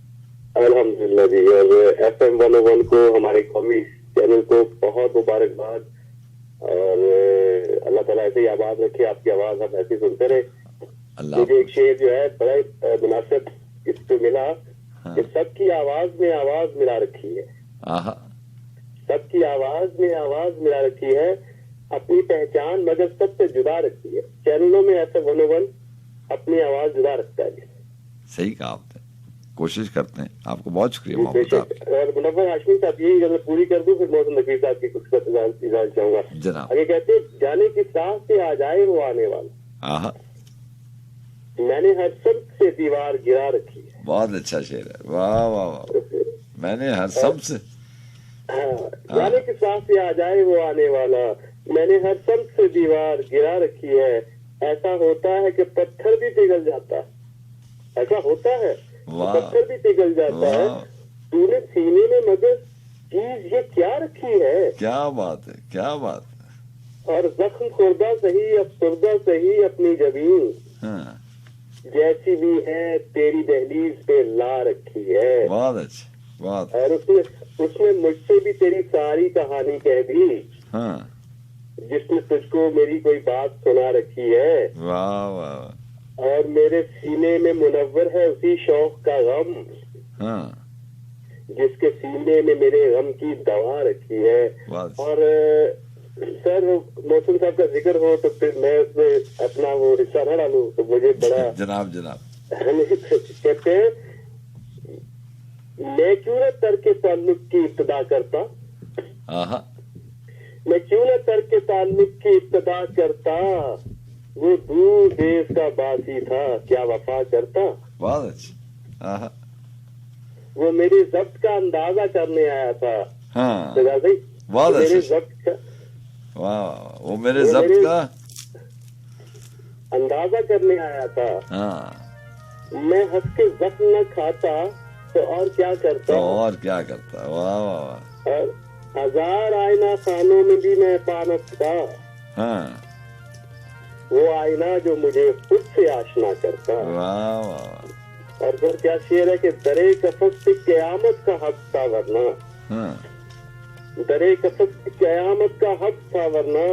अल्हम्दुलिल्लाह जी। और FM 101 को, हमारे कौमी चैनल को बहुत मुबारकबाद, और अल्लाह ताला ऐसे ही आबाद रखे, आपकी आवाज हम ऐसे सुनते रहे। अल्लाह। मुझे एक शेर जो है बड़ा मुनासिब इस पे मिला, हाँ। कि सबकी आवाज में आवाज मिला रखी है, आहा, सबकी आवाज में आवाज मिला रखी है, अपनी पहचान मगर सबसे जुदा रखी है। चैनलों में FM 101 अपनी आवाज जुदा रखता है। सही कहा आपने, कोशिश करते हैं। आपको बहुत शुक्रिया मोहम्मद साहब। बेशक। और मुनव्वर हाशमी साहब, यही अगर पूरी कर दूं, फिर मोहसिन नकीर साहब की कुछ इजाजत चाहूंगा। जनाब। आगे कहते हैं, जाने की सांस से आ जाए वो आने वाला, आहा, मैंने हर सब से दीवार गिरा रखी है। बहुत अच्छा शेर है, वाह वाह वाह। मैंने हर सब से, जाने की सांस से आ जाए वो आने वाला, मैंने हर सब से दीवार गिरा रखी है। ऐसा होता है कि पत्थर भी पिघल जाता है, ऐसा होता है वाह। पत्थर भी पिघल जाता है। वाह। तूने सीने में मगर चीज ये क्या रखी है? क्या बात है, क्या बात है। और जख्म खुर्दा सही, अफसरदा सही, अपनी जमीन हाँ, जैसी भी है तेरी दहलीज पे ला रखी है। बहुत अच्छा, बहुत। और उसने मुझसे भी तेरी सारी कहानी कह दी, हाँ, जिसने तुझको मेरी कोई बात सुना रखी है। वाह वाह। और मेरे सीने में मुनव्वर है उसी शौक का गम, हाँ, जिसके सीने में मेरे गम की दवा रखी है। बहुत। और सर, मोहसिन साहब का जिक्र हो तो फिर मैं उसमें अपना वो हिस्सा न डालूं तो मुझे बड़ा जनाब जनाब। कहते हैं, मैं क्यों न तर्क ताल्लुक की इब्तिदा करता, आहा, मैं क्यों न तर्क ताल्लुक की इब्तिदा करता, वो दूर देश का बासी था क्या वफा करता। बहुत अच्छा, आहा, वो मेरे जब्त का अंदाजा करने आया था। हाँ, सजाद भाई, बहुत मेरे अच्छा, जब्त का वाह। वो मेरे जब्त का अंदाजा करने आया था। हाँ, मैं हंस के जख्म न खाता तो और क्या करता, तो और क्या करता, वाह वाह वाह। और हजार आईना खानों में भी मैं पानत था, हाँ, वो आईना जो मुझे खुद से आशना करता। वाह वाह। और फिर क्या शेर है कि दरे कफस से कयामत का हक था वरना, हाँ, दरे कफस से कयामत का हक था वरना,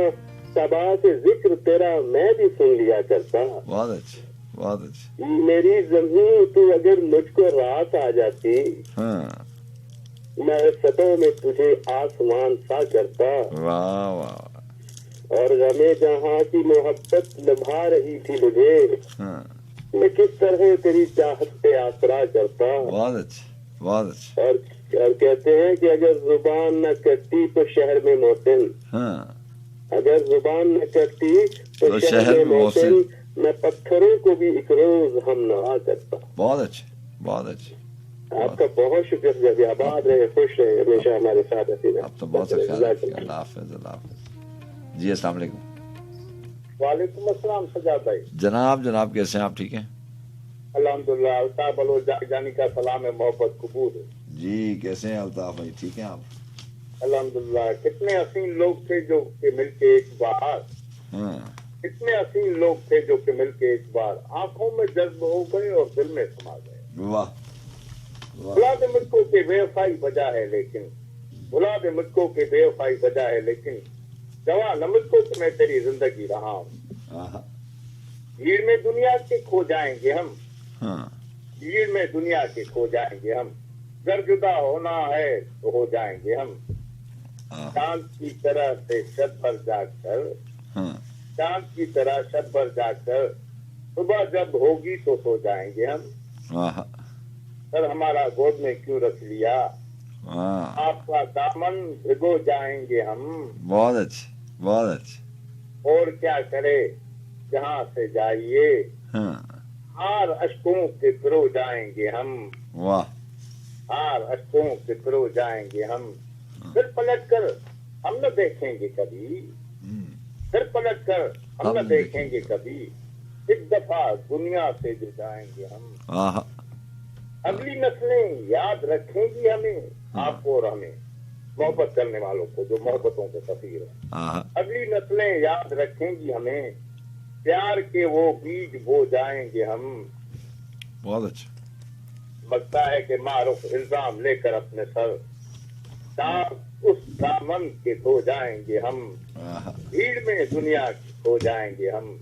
सबा से जिक्र तेरा मैं भी सुन लिया करता। बहुत अच्छा, बहुत अच्छा। मेरी जमीन तू अगर मुझको रात आ जाती, हाँ, मैं सतों में तुझे आसमान सा करता। वाह वाह। और गमे जहाँ की मोहब्बत निभा रही थी मुझे, हाँ, मैं किस तरह तेरी चाहत पे आसरा करता। बहुत अच्छा, बहुत अच्छा। और कहते हैं कि अगर जुबान न कटती तो शहर में मोहसिन, हाँ, अगर जुबान न कटती तो शहर में मोहसिन, मैं पत्थरों को भी एक रोज हम नवा करता। बहुत अच्छे, बहुत अच्छे। आपका बहुत शुक्रिया जी, आबाद रहे, खुश रहे, हमेशा हमारे साथ ऐसे रहे। आप तो बहुत अच्छा ख्याल रखिए। अल्लाह हाफिज, अल्लाह हाफिज जी। अस्सलाम वालेकुम। वालेकुम अस्सलाम सजाद भाई। जनाब जनाब, कैसे हैं आप? ठीक हैं अल्हम्दुलिल्लाह। अल्ताफ बलोच जानी का सलाम है, मोहब्बत कबूल है जी। कैसे हैं अल्ताफ भाई? ठीक हैं आप? अल्हम्दुलिल्लाह। कितने हसीन लोग थे जो के मिलके एक बार, हाँ, कितने हसीन लोग थे जो के मिलके एक बार आंखों में जज्ब हो गए और दिल में समा गए। वाह वाह। भुला दे मुझको के बेवफाई वजह है लेकिन, भुला दे मुझको के बेवफाई वजह है लेकिन, जवा न मुझको कि मैं तेरी जिंदगी रहा हूँ। आहा, भीड़ में दुनिया के खो जाएंगे हम, हाँ, भीड़ में दुनिया के खो जाएंगे हम, घर जुदा होना है तो हो जाएंगे हम। आहा, चांद की तरह से छत पर जाकर, हाँ, चांद की तरह छत पर जाकर, सुबह जब होगी तो सो जाएंगे हम। आहा, सर हमारा गोद में क्यों रख लिया, हाँ, आपका दामन भिगो जाएंगे हम। बहुत अच्छे, बहुत अच्छे। और क्या करे जहाँ से जाइए, हाँ, हार अश्कों के फिरो जाएंगे हम, वाह, हार अश्कों के फिरो जाएंगे हम। फिर पलट कर हम न देखेंगे कभी, फिर पलट कर हम न देखेंगे कभी, एक दफा दुनिया से जुड़ जाएंगे हम। आहा, अगली नस्लें याद रखेंगी हमें, आपको और हमें, मोहब्बत करने वालों को, जो मोहब्बतों के सफीर हैं। हाँ अगली नस्लें याद रखेंगी हमें, प्यार के वो बीज बो जाएंगे हम। बहुत अच्छा। लगता है कि मारूफ इल्जाम लेकर अपने सर, उस दामन के खो जाएंगे हम। हाँ भीड़ में दुनिया की खो जाएंगे हम,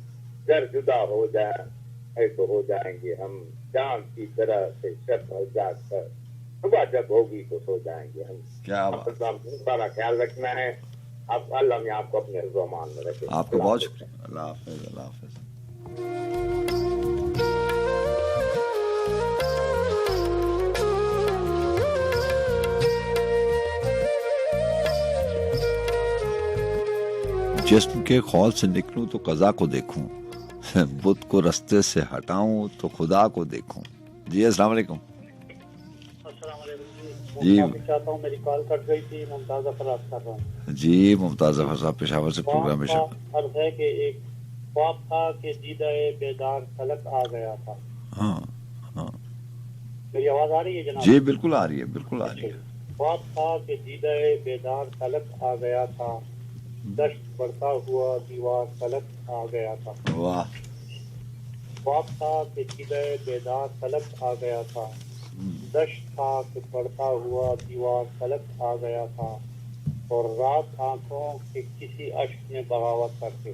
जर जुदा हो जाए तो हो जाएंगे हम। चांद की तरह से शब हो जाकर सुबह जब होगी तो सो जाएंगे हम। क्या बात। सारा ख्याल रखना है। आप अल्लाह में आपको अपने रहमान में रखे। आपका बहुत शुक्रिया। अल्लाह हाफिज। अल्लाह हाफिज। जिस्म के खौल से निकलूं तो कज़ा को देखूं, बुत को रास्ते से हटाऊं तो खुदा को देखूं। जी अस्सलाम वालेकुम। जी चाहता हूँ, मेरी कॉल कट गई थी। मुमताज जफर बात कर रहा हूँ। जी मुमताज जफर साहब पेशावर से प्रोग्राम में शामिल। अर्ज है कि एक ख्वाब था कि दीदाए बेदार फलक आ गया था। हाँ हाँ मेरी आवाज आ रही है जनाब? जी बिल्कुल आ रही है, बिल्कुल आ रही है। ख्वाब था कि दीदाए बेदार फलक आ गया था, दश्त बढ़ता हुआ दीवार फलक आ गया था। वाह। ख्वाब था कि दीदाए बेदार फलक आ गया था, दश्त था कि बढ़ता हुआ दीवार फलक आ गया था, और रात आंखों के किसी अश्क ने बगावत करके,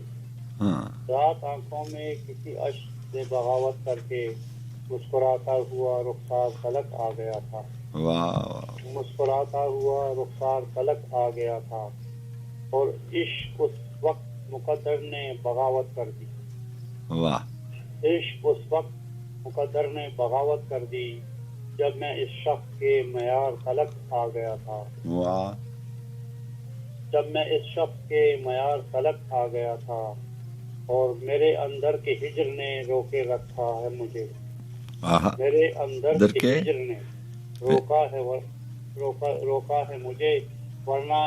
हाँ रात आंखों में किसी अश्क ने बगावत करके मुस्कुराता हुआ रुखसार फलक आ गया था। वाह। मुस्कुराता हुआ रुखसार फलक आ गया था, और इश्क उस वक्त मुकद्दर ने बगावत कर दी। वाह। इश्क उस वक्त मुकद्दर ने बगावत कर दी, जब मैं इस शख्स के मयार तलक आ गया था। वाह। जब मैं इस शख्स के मयार तलक आ गया था, और मेरे अंदर के हिजर ने रोके रखा है मुझे। मेरे अंदर के हिजर ने रोका है मुझे, वरना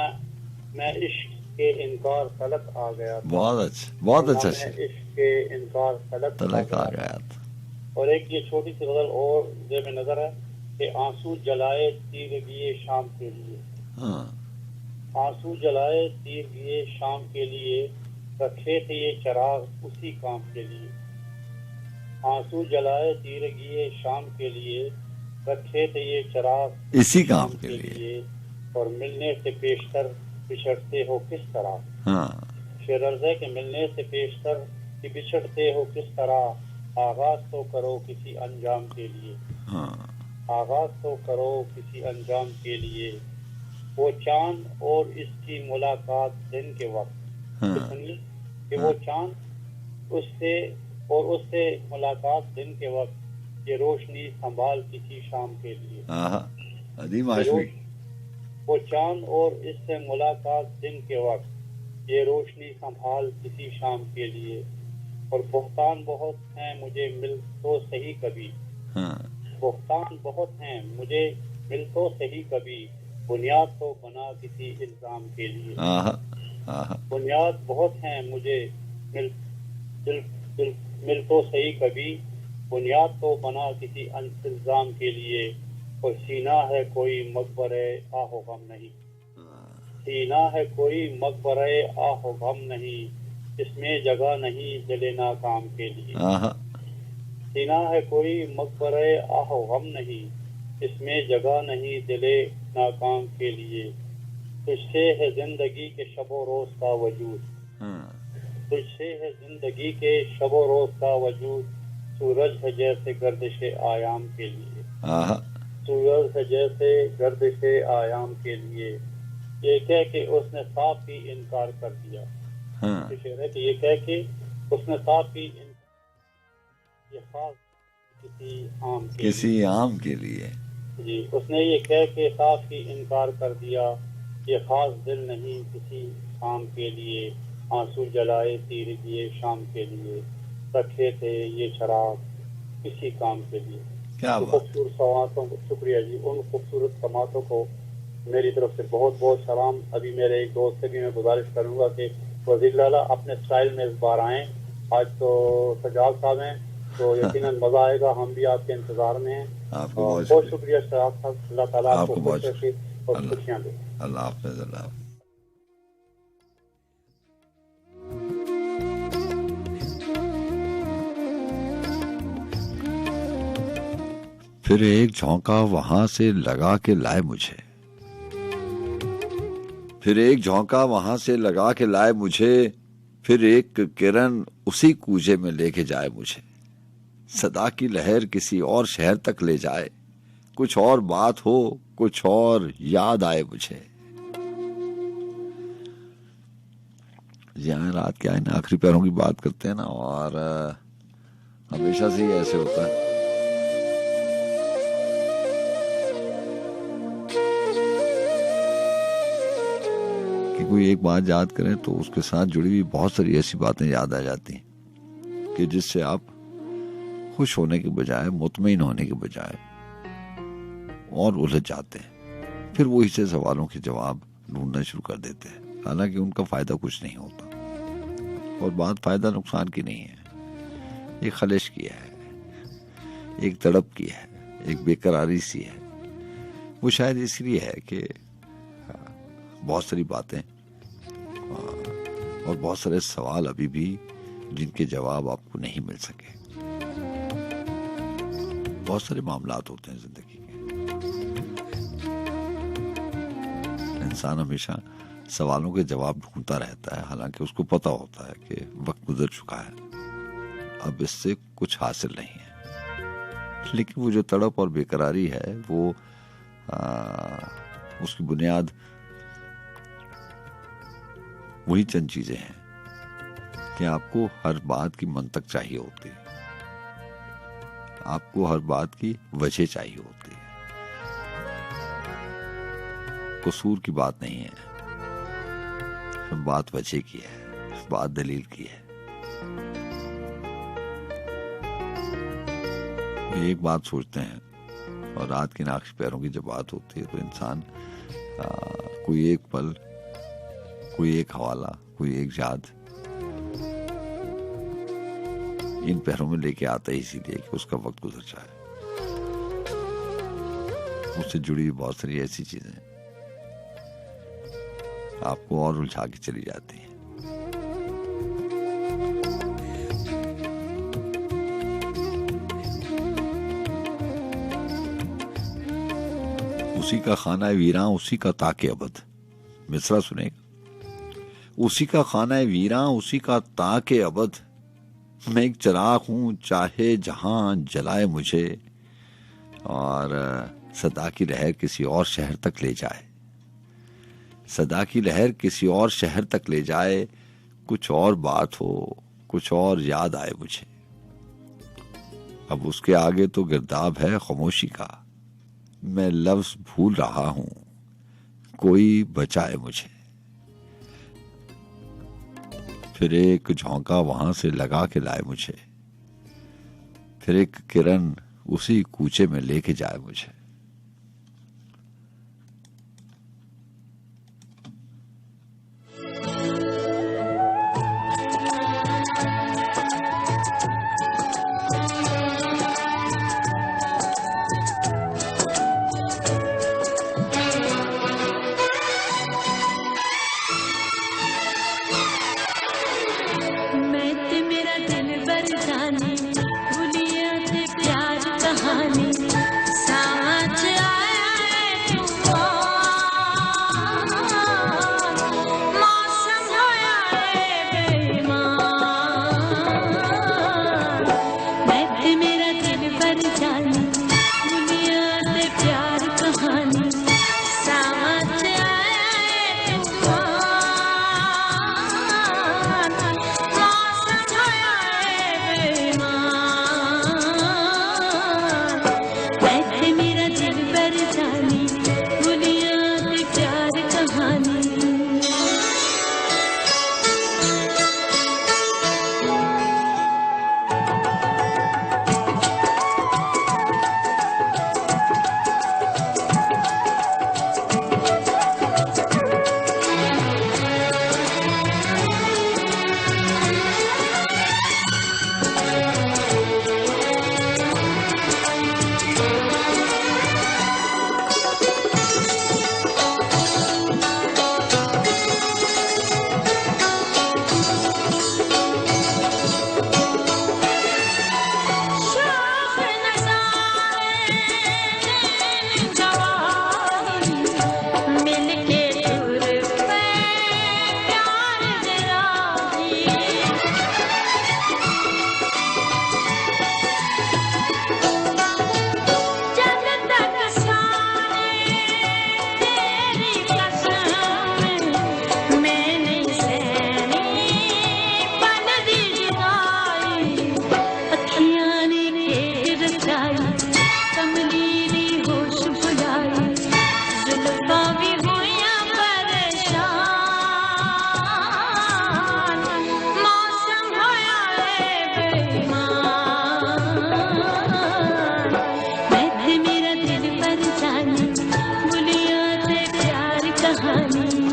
मैं इश्क के इनकार तलक आ गया था। बहुत अच्छा, बहुत अच्छा। इश्क के इनकार तलक आ गया था। और एक ये छोटी सी गजल और जेब नजर है कि आंसू जलाए तीर लिए शाम के लिए। आंसू जलाए तीर लिए शाम के लिए, रखे थे ये चिराग उसी काम के लिए। आंसू जलाए तीर लिए शाम के लिए, रखे थे ये चिराग इसी काम के लिए, और मिलने से पेशतर बिछड़ते हो किस तरह। शेर अर्ज है कि मिलने से पेशतर कि बिछड़ते हो किस तरह, आगाज तो करो किसी अंजाम के लिए। आगाज तो करो किसी अंजाम के लिए, वो चांद और इसकी मुलाकात दिन के वक्त। सुनिए कि वो चांद उससे मुलाकात दिन के वक्त, ये रोशनी संभाल किसी शाम के लिए। वो चांद और इससे मुलाकात दिन के वक्त, ये रोशनी संभाल किसी शाम के लिए। और बुहतान बहुत हैं मुझे मिल तो सही कभी। बुहतान बहुत हैं मुझे मिल तो सही कभी, बुनियाद तो बना किसी इल्जाम के लिए। बुनियाद बहुत हैं मुझे मिल तो सही कभी, बुनियाद तो बना किसी इल्जाम के लिए। और सीना है कोई मकबरे आहो गम नहीं, सीना है कोई मकबरे आहो गम नहीं, इसमें जगह नहीं दिले नाकाम के लिए। सीना है कोई मकबरे आहो गम नहीं, इसमें जगह नहीं दिले नाकाम के लिए। तुझसे है जिंदगी के शबो रोज का वजूद, तुझसे है जिंदगी के शबो रोज का वजूद, सूरज है जैसे गर्दिशे आयाम के लिए। सूरज है जैसे गर्दिशे आयाम के लिए, ये कह के उसने साफ ही इनकार कर दिया। शेर है कि ये कह के उसने साफ ही ये खास किसी आम के लिए जी, उसने ये कह के साफ ही इनकार कर दिया, ये खास दिल नहीं किसी आम के लिए। आंसू जलाए तीर दिए शाम के लिए, रखे थे ये शराब किसी काम के लिए। क्या खूबसूरत समातों को शुक्रिया जी, उन खूबसूरत समातों को मेरी तरफ से बहुत बहुत सलाम। अभी मेरे एक दोस्त से भी मैं गुजारिश करूंगा कि वजीर लाला अपने स्टाइल में इस बार आए। आज तो सजाद साहब हैं, तो यकीनन मजा आएगा। हम भी आपके इंतजार में हैं। बहुत शुक्रिया सजाद साहब, अल्लाह ताला आपको खुश रखे। और खुशियां दे। अल्लाह हाफ़िज़। अल्लाह हाफ़िज़। फिर एक झोंका वहां से लगा के लाए मुझे, फिर एक झोंका वहां से लगा के लाए मुझे, फिर एक किरण उसी कूजे में लेके जाए मुझे। सदा की लहर किसी और शहर तक ले जाए, कुछ और बात हो, कुछ और याद आए मुझे। यहाँ रात क्या है ना, आखिरी पैरों की बात करते हैं ना, और हमेशा से ही ऐसे होता है। कि कोई एक बात याद करें तो उसके साथ जुड़ी हुई बहुत सारी ऐसी बातें याद आ जाती हैं कि जिससे आप खुश होने के बजाय, मुतमईन होने के बजाय और उलझ जाते हैं। फिर वही से सवालों के जवाब ढूंढना शुरू कर देते हैं, हालांकि उनका फायदा कुछ नहीं होता। और बात फायदा नुकसान की नहीं है, एक खलिश की है, एक तड़प की है, एक बेकरारी सी है। वो शायद इसलिए है कि बहुत सारी बातें और बहुत सारे सवाल अभी भी जिनके जवाब आपको नहीं मिल सके। बहुत सारे मामलात होते हैं जिंदगी के, इंसान हमेशा सवालों के जवाब ढूंढता रहता है, हालांकि उसको पता होता है कि वक्त गुजर चुका है, अब इससे कुछ हासिल नहीं है। लेकिन वो जो तड़प और बेकरारी है, वो उसकी बुनियाद वही चंद चीजें हैं कि आपको हर बात की मंतक चाहिए होती है, आपको हर बात की वजह चाहिए होती है। कसूर की बात नहीं है, बात वजह की है, बात दलील की है। एक बात सोचते हैं और रात के नाक्श पैरों की जब बात होती है तो इंसान कोई एक पल, कोई एक हवाला, कोई एक याद इन पैरों में लेके आता है, इसीलिए कि उसका वक्त गुजर जाए। उससे जुड़ी हुई बहुत सारी ऐसी चीजें आपको और उलझा के चली जाती हैं। उसी का खाना वीरां, उसी का ताके अबद। मिसरा सुनेगा। उसी का खाना वीरां, उसी का ताके अबद। मैं एक चिराग हूं, चाहे जहां जलाए मुझे, और सदा की लहर किसी और शहर तक ले जाए, सदा की लहर किसी और शहर तक ले जाए, कुछ और बात हो, कुछ और याद आए मुझे। अब उसके आगे तो गिरदाब है खामोशी का, मैं लफ्ज भूल रहा हूं, कोई बचाए मुझे। फिर एक झोंका वहां से लगा के लाए मुझे, फिर एक किरण उसी कूचे में लेके जाए मुझे। सावन कहानी।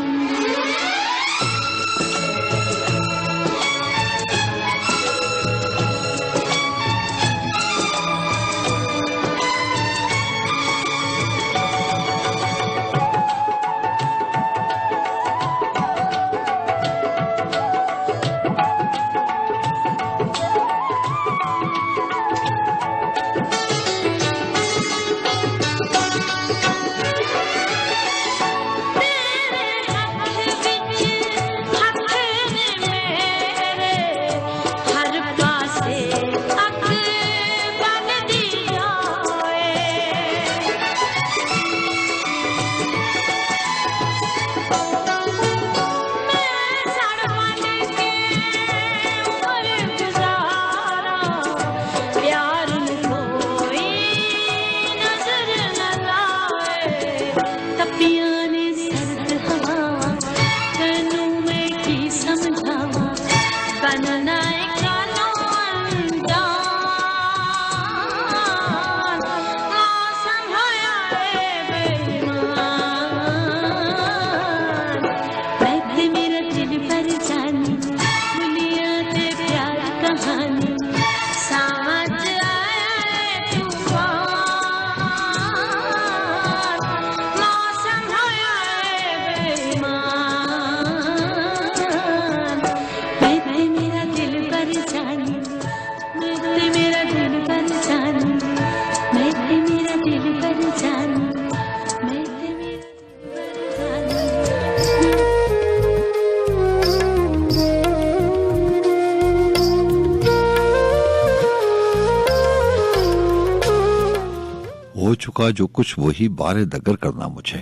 हो चुका जो कुछ वही बारे दगर करना मुझे,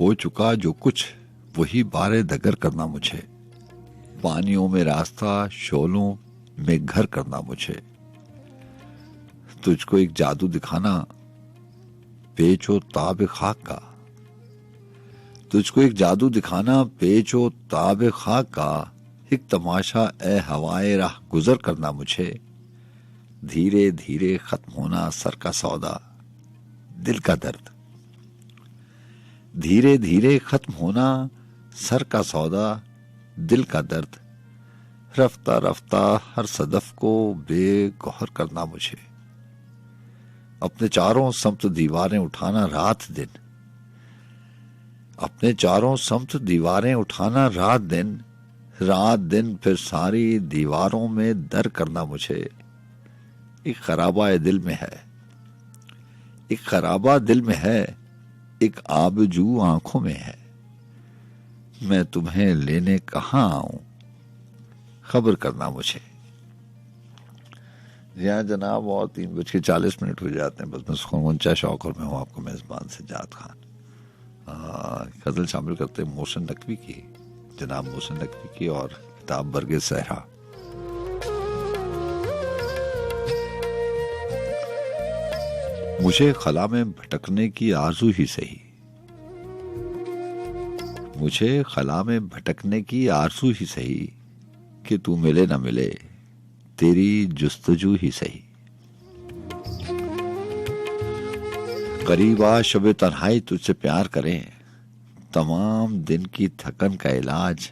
हो चुका जो कुछ वही बारे दगर करना मुझे, पानियों में रास्ता शोलों में घर करना मुझे, तुझको एक जादू दिखाना पेचो ताब खाक का, तुझको एक जादू दिखाना पेचो ताब खाक का, एक तमाशा ए हवाए राह गुजर करना मुझे, धीरे धीरे खत्म होना सर का सौदा दिल का दर्द, धीरे धीरे खत्म होना सर का सौदा दिल का दर्द, रफ्ता रफ्ता हर सदफ को बेगौहर करना मुझे, अपने चारों समत दीवारें उठाना रात दिन, अपने चारों समत दीवारें उठाना रात दिन, रात दिन फिर सारी दीवारों में दर करना मुझे, एक खराबा दिल में है, एक खराबा दिल में है, एक आबजू आंखों में है, मैं तुम्हें लेने कहाँ आऊं खबर करना मुझे। जी हाँ जनाब, और 3:40 हो जाते हैं, बस मैं सुकून शौक और मैं हूँ आपको मेजबान सज्जाद खान। गजल शामिल करते हैं मोहसिन नकवी की, जनाब मोहसिन नकवी की, और किताब बरगे सहरा। मुझे खला में भटकने की आरज़ू ही सही, मुझे खला में भटकने की आरज़ू ही सही, कि तू मिले न मिले तेरी जुस्तजू ही सही, करीब आ शबे तन्हाई तुझसे प्यार करें, तमाम दिन की थकन का इलाज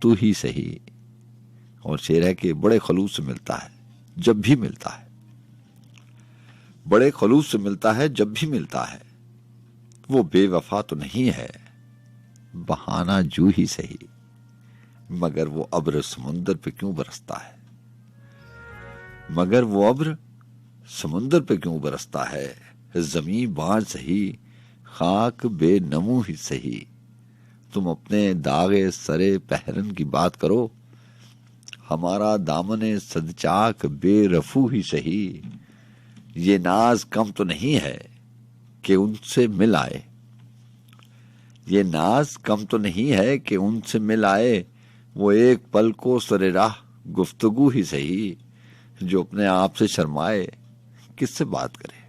तू ही सही। और शेर है कि बड़े खलूस से मिलता है जब भी मिलता है, बड़े खलूस से मिलता है जब भी मिलता है, वो बेवफा तो नहीं है बहाना जू ही सही, मगर वो अब्र समुंदर पे क्यों बरसता है, मगर वो अब्र समुंदर पे क्यों बरसता है, जमी बांझ सही खाक बेनमू ही सही, तुम अपने दागे सरे पहरन की बात करो, हमारा दामने सदचाक बेरफू ही सही, ये नाज कम तो नहीं है कि उनसे मिल आए, ये नाज कम तो नहीं है कि उनसे मिल आए, वो एक पल को सरे राह गुफ्तगू ही सही, जो अपने आप से शर्माए किससे बात करे,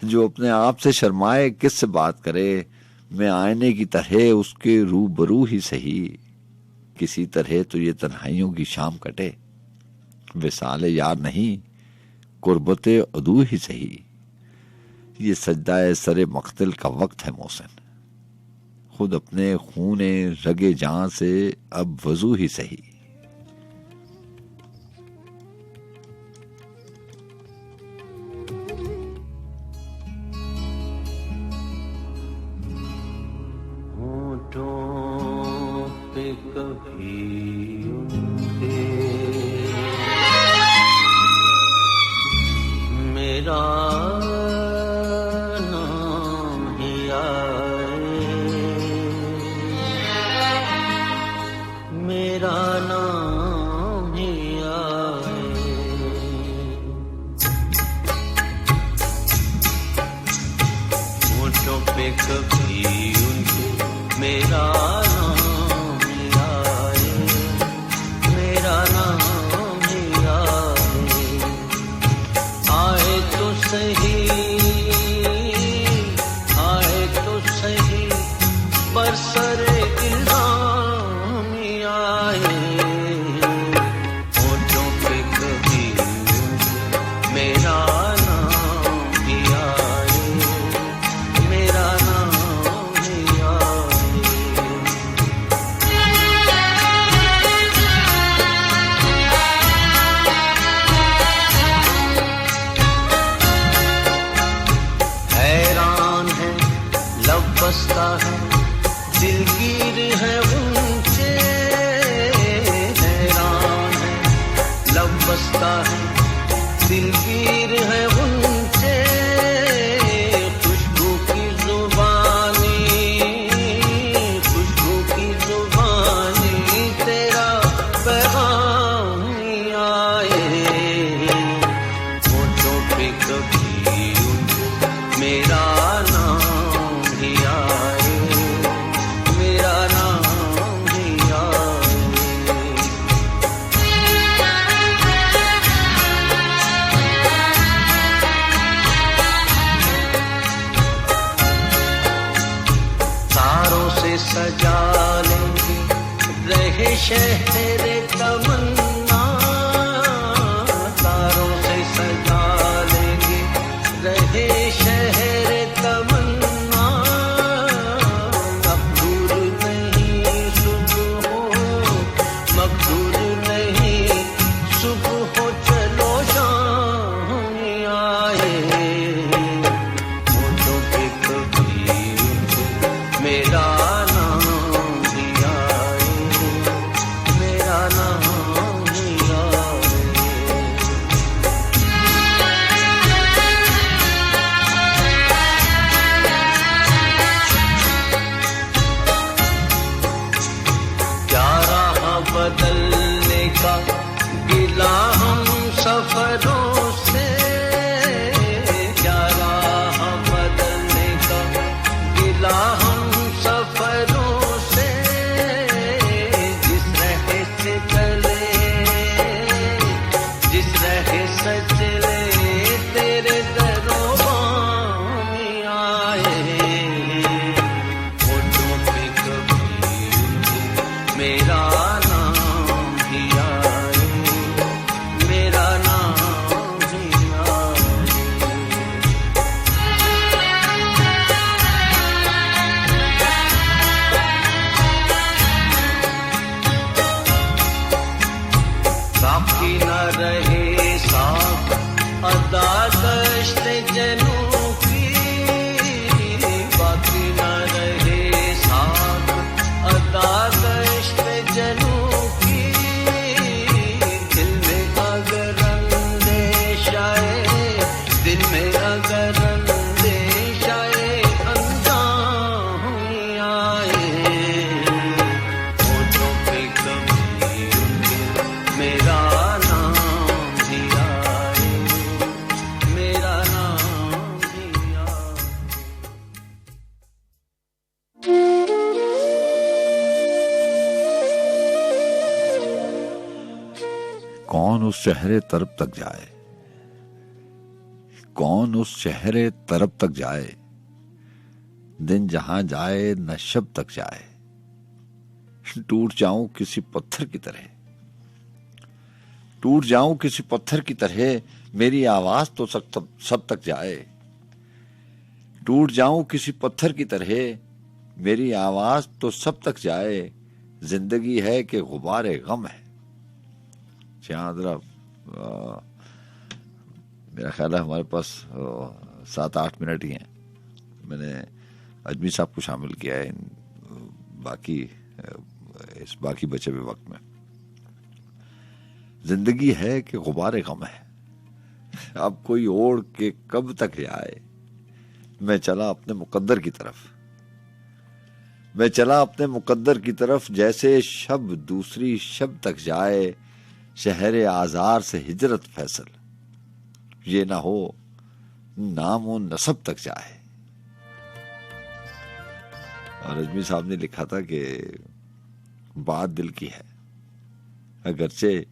जो अपने आप से शर्माए किससे बात करे, मैं आईने की तरह उसके रूबरू ही सही, किसी तरह तो ये तन्हाइयों की शाम कटे, विसाले यार नहीं कुर्बते अदू ही सही, ये सजदाए सरे मख्तिल का वक्त है मोहसिन, खुद अपने खूने रगे जान से अब वजू ही सही। मेरा नाम ही आए, मेरा नाम ही आए। होठों पे कभी उनके मेरा नाम ही आए, मेरा नाम ही आए। आए तो सही, आए तो सही, पर सरे इल्जाम ही आए। होठों पे कभी मेरा नाम ही आए, मेरा नाम ही आए। हैरान है लब बसता है, दिलगीर है ऊंचे। हैरान है लब बसता है, दिलगीर है ऊंचे। खुशबू की जुबानी, खुशबू की जुबानी, तेरा पैगाम ही आए। होठों पे कभी मेरा नाम ही आए, मेरा नाम ही आए। तारों से सजा लेंगे रहे शहर तमन्ना, तारों से सजा लेंगे रहे शहर तमन्ना। मकबूल नहीं सुबह हो, मकबूल नहीं सुबह हो, चलो शाम ही आए। होठों पे कभी मेरा नाम ही आए, मेरा नाम ही आए। क्या राह बदलने का गिला हम सफरों से, क्या राह बदलने का गिला हम सफरों से। जिस रहे से चले, जिस रहे से चले, तेरे दरोबां में आए। होठों पे कभी मेरा नाम ही आए, मेरा नाम ही आए। बाकी न रहे साथ अदा गश्त जनू की, बाकी न रहे साथ अदा गश्त जनू की। दिल में अगर अंदेश आए, दिल में अगर अंदेश आए, अंजाम ही आए। होठों पे कभी मेरा नाम ही आए, मेरा नाम ही आए। कौन उस शहरे तरफ तक जाए, कौन उस शहरे तरफ तक जाए, दिन जहां जाए न शब तक जाए। टूट जाऊं किसी पत्थर की तरह, टूट जाऊं किसी पत्थर की तरह, मेरी आवाज तो सब तक जाए। टूट जाऊं किसी पत्थर की तरह, मेरी आवाज तो सब तक जाए, जिंदगी है कि गुबारे गम है। मेरा ख्याल है हमारे पास 7-8 मिनट ही हैं। मैंने अजमी साहब को शामिल किया है इस बाकी बचे हुए वक्त में। जिंदगी है कि गुबारे गम है, अब कोई ओढ़ के कब तक जाए, मैं चला अपने मुकद्दर की तरफ, मैं चला अपने मुकद्दर की तरफ, जैसे शब दूसरी शब तक जाए, शहर आजार से हिजरत फैसल, ये ना हो नाम और नसब तक जाए। और अजमी साहब ने लिखा था कि बात दिल की है अगरचे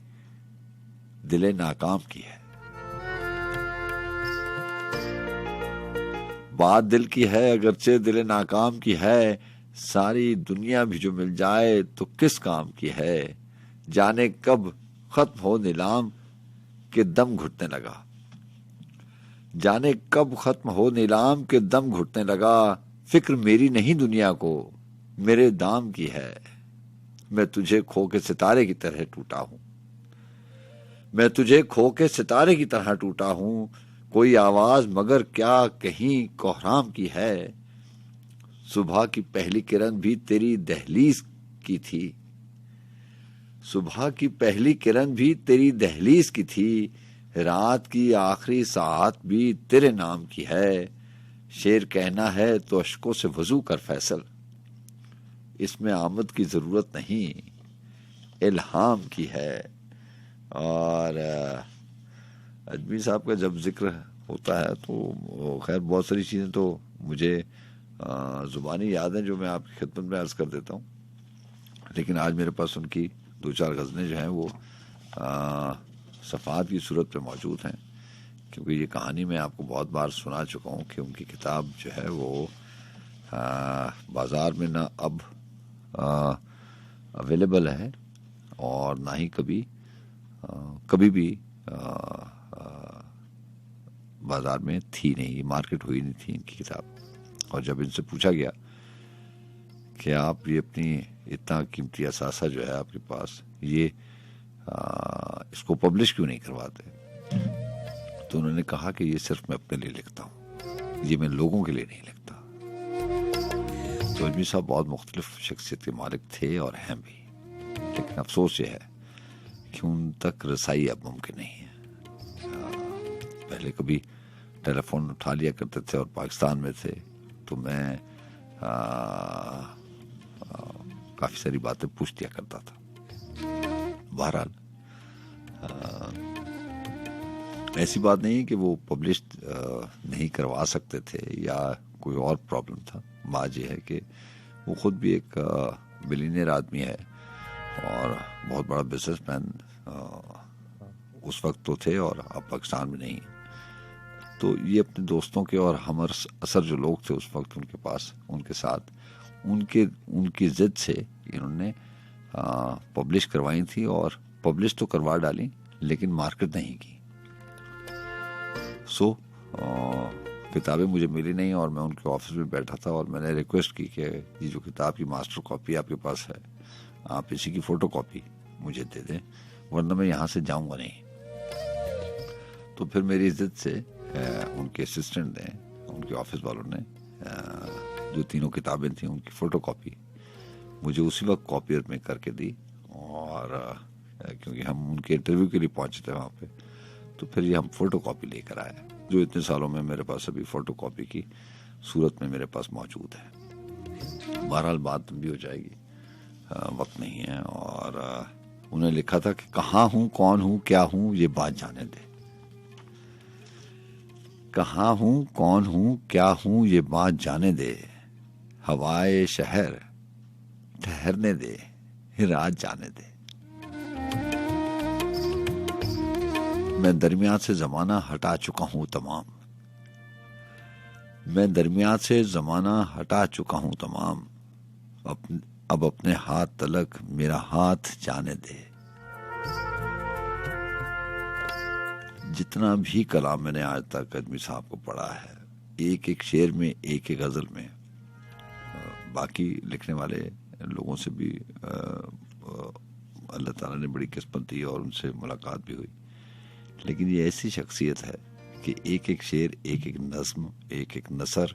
दिले नाकाम की है, बात दिल की है अगरचे दिले नाकाम की है, सारी दुनिया भी जो मिल जाए तो किस काम की है, जाने कब खत्म हो नीलाम के दम घुटने लगा, जाने कब खत्म हो नीलाम के दम घुटने लगा, फिक्र मेरी नहीं दुनिया को मेरे दाम की है, मैं तुझे खो के सितारे की तरह टूटा हूं, मैं तुझे खो के सितारे की तरह टूटा हूं, कोई आवाज मगर क्या कहीं कोहराम की है, सुबह की पहली किरण भी तेरी दहलीज की थी, सुबह की पहली किरण भी तेरी दहलीज की थी, रात की आखिरी सात भी तेरे नाम की है, शेर कहना है तो अश्कों से वजू कर फैसल, इसमें आमद की जरूरत नहीं इल्हाम की है। और अजमी साहब का जब जिक्र होता है तो खैर बहुत सारी चीज़ें तो मुझे ज़ुबानी याद हैं जो मैं आपकी खिदमत में अर्ज़ कर देता हूँ, लेकिन आज मेरे पास उनकी 2-4 गज़लें जो हैं वो सफ़ात की सूरत में मौजूद हैं, क्योंकि ये कहानी मैं आपको बहुत बार सुना चुका हूँ कि उनकी किताब जो है वो बाज़ार में ना अब अवेलेबल है और ना ही कभी भी बाज़ार में थी नहीं, मार्केट हुई नहीं थी इनकी किताब। और जब इनसे पूछा गया कि आप ये अपनी इतना कीमती असासा जो है आपके पास, ये इसको पब्लिश क्यों नहीं करवाते, तो उन्होंने कहा कि ये सिर्फ मैं अपने लिए लिखता हूँ, ये मैं लोगों के लिए नहीं लिखता। तो अजमी साहब बहुत मुख्तलिफ शख्सियत के मालिक थे और हैं भी, लेकिन अफसोस ये है कि उन तक रसाई अब मुमकिन नहीं है। पहले कभी टेलीफोन उठा लिया करते थे और पाकिस्तान में थे तो मैं काफ़ी सारी बातें पूछ दिया करता था। बहरहाल ऐसी बात नहीं कि वो पब्लिश नहीं करवा सकते थे या कोई और प्रॉब्लम था, बात यह है कि वो खुद भी एक बिलियनियर आदमी है और बहुत बड़ा बिजनेसमैन उस वक्त तो थे और अब पाकिस्तान में नहीं। तो ये अपने दोस्तों के और हमर असर जो लोग थे उस वक्त उनके पास, उनके साथ उनकी जिद से इन्होंने पब्लिश करवाई थी और पब्लिश तो करवा डाली लेकिन मार्केट नहीं की। सो किताबें मुझे मिली नहीं और मैं उनके ऑफिस में बैठा था और मैंने रिक्वेस्ट की कि ये जो किताब की मास्टर कॉपी आपके पास है आप इसी की फोटो कॉपी मुझे दे दें, वरना मैं यहाँ से जाऊँगा नहीं। तो फिर मेरी इज्जत से उनके असिस्टेंट ने, उनके ऑफिस वालों ने जो तीनों किताबें थी उनकी फ़ोटो कॉपी मुझे उसी वक्त कॉपियर में करके दी। और क्योंकि हम उनके इंटरव्यू के लिए पहुंचे थे वहाँ पे, तो फिर ये हम फ़ोटो कॉपी लेकर आए जो इतने सालों में मेरे पास अभी फ़ोटो कॉपी की सूरत में मेरे पास मौजूद है। बहरहाल बात भी हो जाएगी, वक्त नहीं है। और उन्हें लिखा था कि कहाँ हूँ, कौन हूँ, क्या हूँ, ये बात जाने दे। कहाँ हूँ, कौन हूँ, क्या हूँ, ये बात जाने दे। हवाए शहर ठहरने दे, रात जाने दे। मैं दरमियान से जमाना हटा चुका हूँ तमाम, मैं दरमियान से जमाना हटा चुका हूँ तमाम। अब अपने हाथ तलक मेरा हाथ जाने दे। जितना भी कलाम मैंने आज तक अजमी साहब को पढ़ा है एक एक शेर में, एक एक गजल में, बाकी लिखने वाले लोगों से भी अल्लाह ताला ने बड़ी किस्मत दी और उनसे मुलाकात भी हुई, लेकिन ये ऐसी शख्सियत है कि एक एक शेर, एक एक नज्म, एक एक नसर,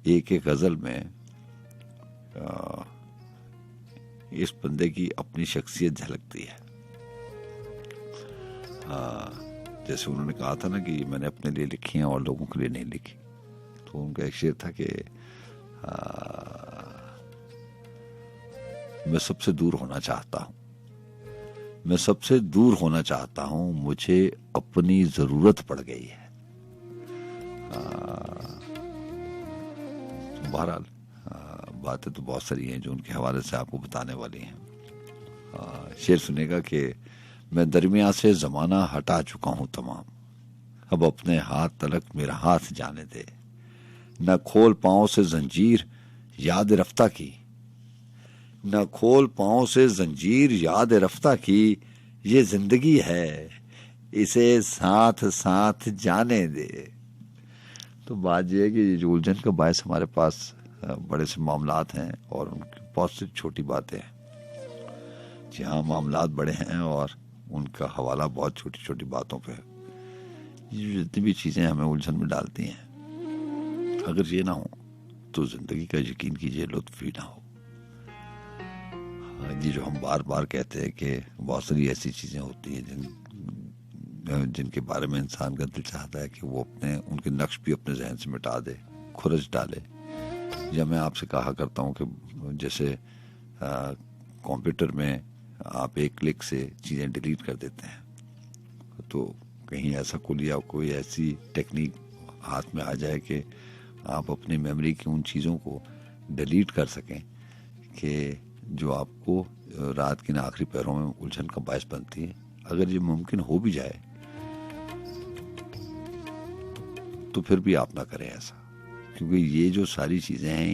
एक एक गजल में इस बंदे की अपनी शख्सियत झलकती है। जैसे उन्होंने कहा था ना कि मैंने अपने लिए लिखी हैं और लोगों के लिए नहीं लिखी, तो उनका एक शेर था कि मैं सबसे दूर होना चाहता हूं, मैं सबसे दूर होना चाहता हूं, मुझे अपनी जरूरत पड़ गई है। तो बहरहाल बातें तो बहुत सारी हैं जो उनके हवाले से आपको बताने वाली हैं। शेर सुनेगा कि मैं दरमिया से जमाना हटा चुका हूं तमाम, अब अपने हाथ तलक मेरा हाथ जाने दे, न खोल पांव से जंजीर याद रफ्ता की, न खोल पांव से जंजीर याद रफ्ता की, ये जिंदगी है इसे साथ साथ जाने दे। तो बात यह है कि जो उलझन का बायस हमारे पास बड़े से मामलात हैं और उनकी बहुत सी छोटी बातें हैं। जी हाँ, मामलात बड़े हैं और उनका हवाला बहुत छोटी छोटी बातों पे है। ये जितनी भी चीजें हमें उलझन में डालती हैं, अगर ये ना हो तो जिंदगी का यकीन कीजिए लुत्फ ही ना हो। ये जो हम बार बार कहते हैं कि बहुत सारी ऐसी चीजें होती हैं जिनके बारे में इंसान का दिल चाहता है कि वो अपने उनके नक्श भी अपने जहन से मिटा दे, खुरच डाले। या मैं आपसे कहा करता हूँ कि जैसे कंप्यूटर में आप एक क्लिक से चीज़ें डिलीट कर देते हैं, तो कहीं ऐसा कोई ऐसी टेक्निक हाथ में आ जाए कि आप अपनी मेमोरी की उन चीज़ों को डिलीट कर सकें कि जो आपको रात के आखिरी पैरों में उलझन का बायस बनती है। अगर ये मुमकिन हो भी जाए तो फिर भी आप ना करें ऐसा, क्योंकि ये जो सारी चीजें हैं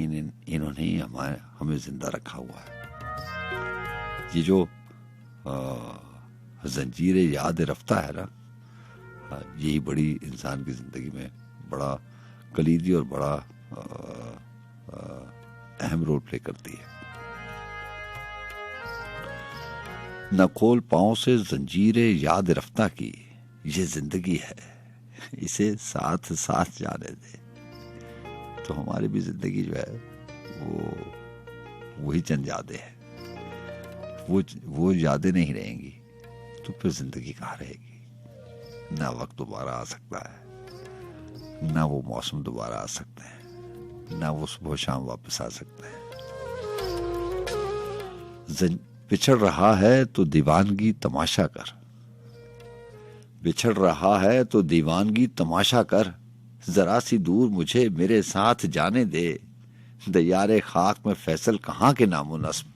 इन्होंने ही हमें जिंदा रखा हुआ है। ये जो जंजीर याद रफ्ता है ना, यही बड़ी इंसान की जिंदगी में बड़ा कलीदी और बड़ा अहम रोल प्ले करती है। न खोल पांव से जंजीर याद रफ्ता की, ये जिंदगी है इसे साथ साथ जाने दे। तो हमारी भी जिंदगी जो है वही चंद यादें हैं, वो यादें नहीं रहेंगी तो फिर जिंदगी कहाँ रहेगी। ना वक्त दोबारा आ सकता है, ना वो मौसम दोबारा आ सकते हैं, ना वो सुबह शाम वापस आ सकते हैं। बिछड़ रहा है तो दीवानगी तमाशा कर, बिछड़ रहा है तो दीवानगी तमाशा कर, जरा सी दूर मुझे मेरे साथ जाने दे। दयारे खाक में फैसल कहाँ के नामो नस्ब,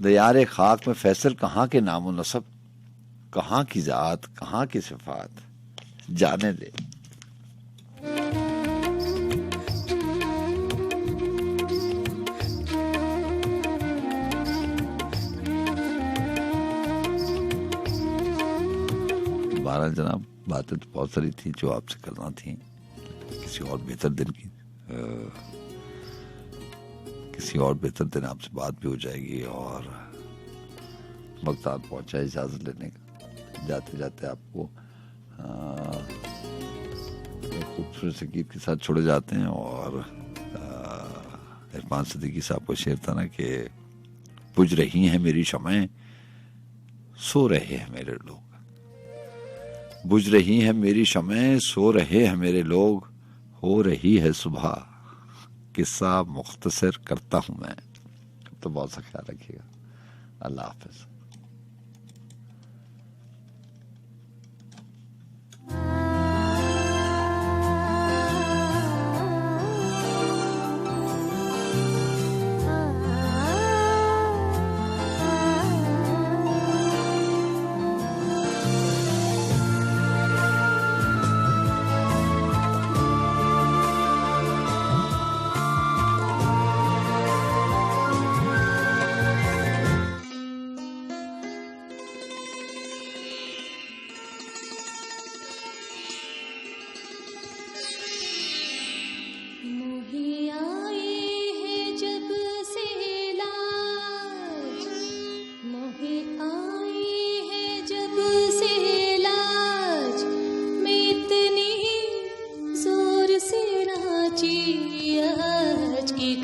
दयारे खाक में फैसल कहाँ के नामो नस्ब, कहाँ की जात कहाँ की सिफात, जाने दे। बारह जनाब, बातें तो बहुत सारी थी जो आपसे करना थी। किसी और बेहतर दिन की किसी और बेहतर दिन आपसे बात भी हो जाएगी और वक्त आप पहुंचा इजाजत लेने का। जाते जाते आपको खूबसूरत से गीत के साथ छोड़े जाते हैं। और इरफान सिद्दीकी साहब को शेर था ना कि बुझ रही हैं मेरी शमएं, सो रहे हैं मेरे लोग, बुझ रही हैं मेरी शमएं, सो रहे हैं मेरे लोग, हो रही है सुबह, किस्सा मुख्तसर करता हूं मैं। तो बहुत सा ख्याल रखिएगा। अल्लाह हाफिज। आज की